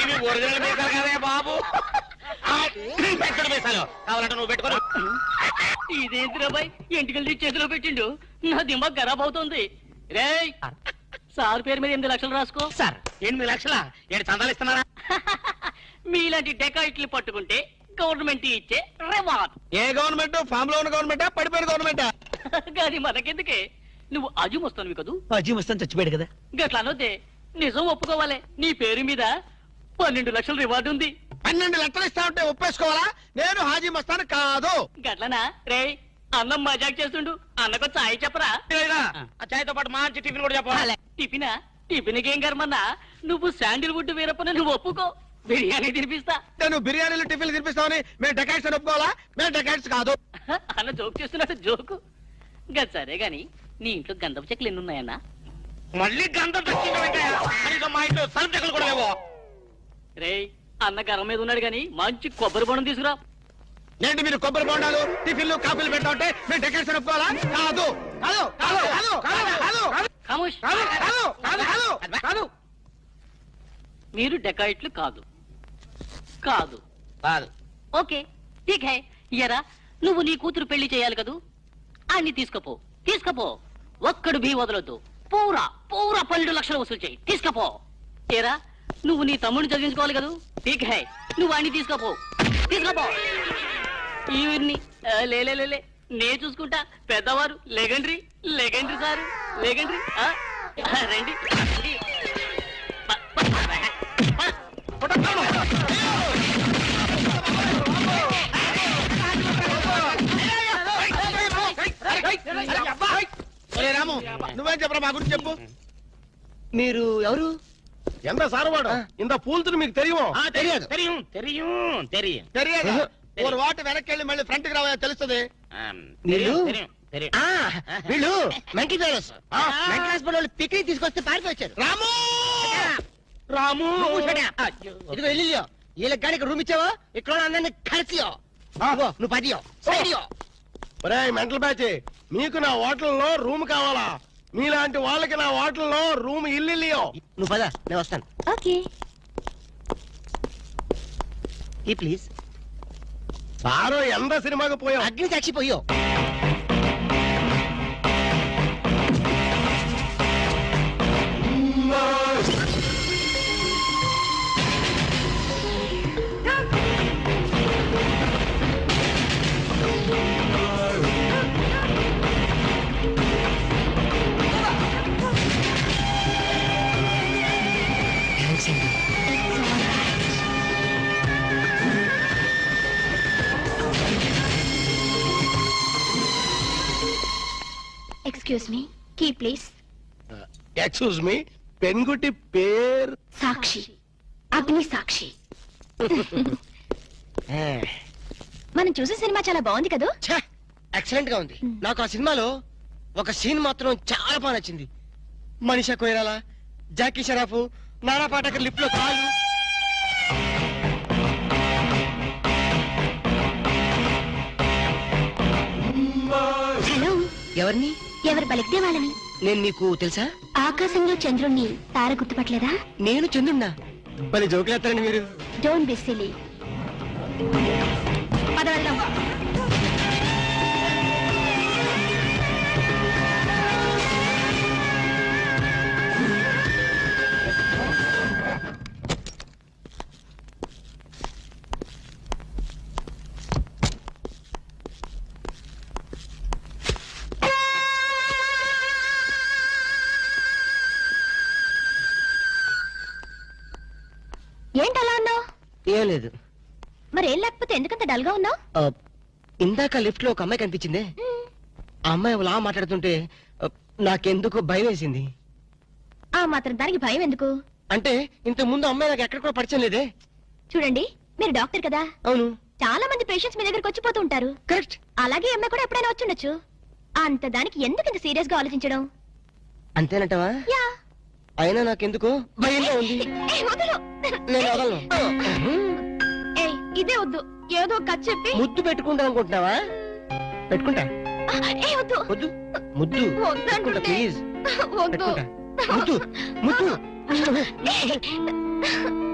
ఇవి ఒరిజినల్ మీసాలు కదే బాబు. పెట్టడు మీసాలు కావాలంటే నువ్వు పెట్టుకో. ఇదేంటిరాబాయ్, ఎంటికలు తీసి చేతిలో పెట్టిండు. నా దిమాగ్ ఖరాబ్ అవుతుంది. రేయ్, సార్ పేరు మీద 8 లక్షలు రాసుకో. సార్ 8 లక్షల ఏడు చందాలు ఇస్తున్నారా? మీలాంటి డెకాయిట్లు పట్టుకుంటే గవర్నమెంట్ ఇచ్చే రివార్డ్. ఏ గవర్నమెంట్? ఫామ్ లో ఉన్న గవర్నమెంటా, పడిపోయిన గవర్నమెంటా? కానీ మనకెందుకే, నువ్వు అజు వస్తాను కదూ. అజీ వస్తాను, చచ్చిపోయాడు కదా. గట్లా అనొద్దే, నిజం ఒప్పుకోవాలి. నీ పేరు మీద 12 లక్షల రివార్డు ఉంది. 12 లక్షలు ఇస్తా ఉంటే ఒప్పేసుకోవాలా? నేను హాజీ మస్తాను కాదు. గట్లనా? రే, అన్నం మజాక్ చేస్తుండు. అన్నకు చాయ్ చెప్పరా? ఆ చాయ్తో పాటు మంచి టిఫిన్ కూడా చెప్పాలి. టిఫినా? టిఫిన్కి ఏం కర్మన్నా, నువ్వు శాండిల్వుడ్ వీరప్పని నువ్వు ఒప్పుకో, బిర్యానీ తినిపిస్తా. నేను బిర్యానీలు టిఫిన్లు తినిపిస్తామని మేము డెకాయిట్స్ అని ఒప్పుకోవాలా? మేము డెకాయిట్స్ కాదు. అన్న జోక్ చేస్తున్నాడు, జోకు. గది సరే గాని, నీ ఇంట్లో గంధపు చెక్కలు ఎన్ని ఉన్నాయన్నా? మళ్ళీ గంధం తెచ్చింది. మా ఇంట్లో సరుకు చెక్కలు కూడా లేవో. రే, అన్న గర్వం మీద ఉన్నాడు గాని మంచి కొబ్బరి బొండం తీసుకురా. ఏంటి మీరు కొబ్బరి బొండాలు టిఫిన్లు కాఫీలు పెట్టా ఉంటే మేము డెకాయిట్స్ అని ఒప్పుకోవాలా? కాదు కాదు కాదు కాదు కాదు కాదు ఖమోష్. కాదు కాదు కాదు కాదు కాదు. మీరు డెకాయిట్లు కాదు. కాదు కాదు. ఓకే, ఠీక్ హై. ఎరా, నువ్వు నీ కూతురు పెళ్లి చేయాలి కదూ, అన్ని తీసుకపో. తీసుకపో, ఒక్కడు భీ వదలొద్దు. పూరా పూరా 12 లక్షలు వసూలు చేయి. తీసుకపో. ఏరా, నువ్వు నీ తమ్ముడిని చదివించుకోవాలి కదూ, ఠీక్ హై. నువ్వు అన్ని తీసుకపో. తీసుకపో. ఈవిడ్ని లే నే చూసుకుంటా. పెద్దవారు లెగండ్రీ లెగండ్రీ సారు లెగండ్రీ. రండి రండి. గురించి చెప్పు. మీరు ఎవరు? ఎంత సారవాడు ఇంత పూల్తుని మీకు తెలియమో? తెలియదు. తెలియదు. ఒక వాటి వెనక్కి వెళ్ళి మళ్ళీ ఫ్రంట్ కి రావా తెలుస్తుంది. వీళ్ళు వీళ్ళు మెంటల్ ఫెలోస్. మెంటల్ హాస్పిటల్ వాళ్ళు పిక్నిక్ తీసుకొస్తే పారిపోయి వచ్చారు. రాము రాము ఇదిగో వెళ్ళియో వీళ్ళకి కానీ రూమ్ ఇచ్చావో ఇక్కడ అందరినీ కలిసియో నువ్వు పదియో సైడియో. ఒరేయ్ మెంటల్ బ్యాచ్, మీకు నా హోటల్లో రూమ్ కావాలా? మీలాంటి వాళ్ళకి నా హోటల్లో రూమ్ ఇల్లియో. నువ్వు పద, నేను వస్తాను. ఓకే. ఈ ప్లీజ్. సారో ఎంత సినిమాకి పోయావు? అగ్ని సాక్షిపోయో. Excuse me, key please. Excuse me, పెన్గుటి పేరు? సాక్షి, అగ్ని సాక్షి. మనం చూసే సినిమా చాలా బాగుంది కదా. ఎక్సలెంట్ గా ఉంది. నాకు ఆ సినిమాలో ఒక సీన్ మాత్రం చాలా బాగా నచ్చింది. మనీషా కొయిరాలా, జాకీ షరాఫ్, నానా పాటకర్ లిప్ లో కాలు. హలో, ఎవరిని? ఎవరు పలికితే వాళ్ళని. నేను నీకు తెలుసా? ఆకాశంలో చంద్రుణ్ణి తార గుర్తుపట్టలేదా? నేను చంద్రున్నా. పని జోకులేస్తారండి మీరు. Don't be silly. పద వెళ్దాం. ఏంటలా ఉన్నావు? ఏం లేదు. మరేం లేకపోతే ఎందుకంత డల్ గా ఉన్నావు? ఇందాక లిఫ్ట్ లో ఒక అమ్మాయి కనిపించింది. ఆ అమ్మాయి అలా మాట్లాడుతుంటే నాకెందుకు భయం వేసింది. ఆ మాత్రం దానికి భయం ఎందుకు? అంటే ఇంత ముందు అమ్మాయి నాకు ఎక్కడ కూడా పరిచయం లేదే. చూడండి, మీరు డాక్టర్ కదా. అవును. చాలా మంది పేషెంట్స్ మీ దగ్గరకు వచ్చిపోతూ ఉంటారు. కరెక్ట్. అలాగే అమ్మాయి కూడా ఎప్పుడైనా వచ్చుండొచ్చు. అంత దానికి ఎందుకు ఇంత సీరియస్ గా ఆలోచించడం? అంతేనంటవా? యా. అయినా నాకెందుకు భయంగా ఉంది. ఏయ్, వదలు. నేను వదలను. ఏయ్, ఇదే వద్దు. ఏదో కథ చెప్పి ముద్దు పెట్టుకుంటా అనుకుంటున్నావా? పెట్టుకుంటా. ఏయ్, వద్దు. వద్దు. ముద్దు పెట్టుకుంటా ప్లీజ్. వద్దు. పెట్టుకుంటా. ముద్దు ముద్దు.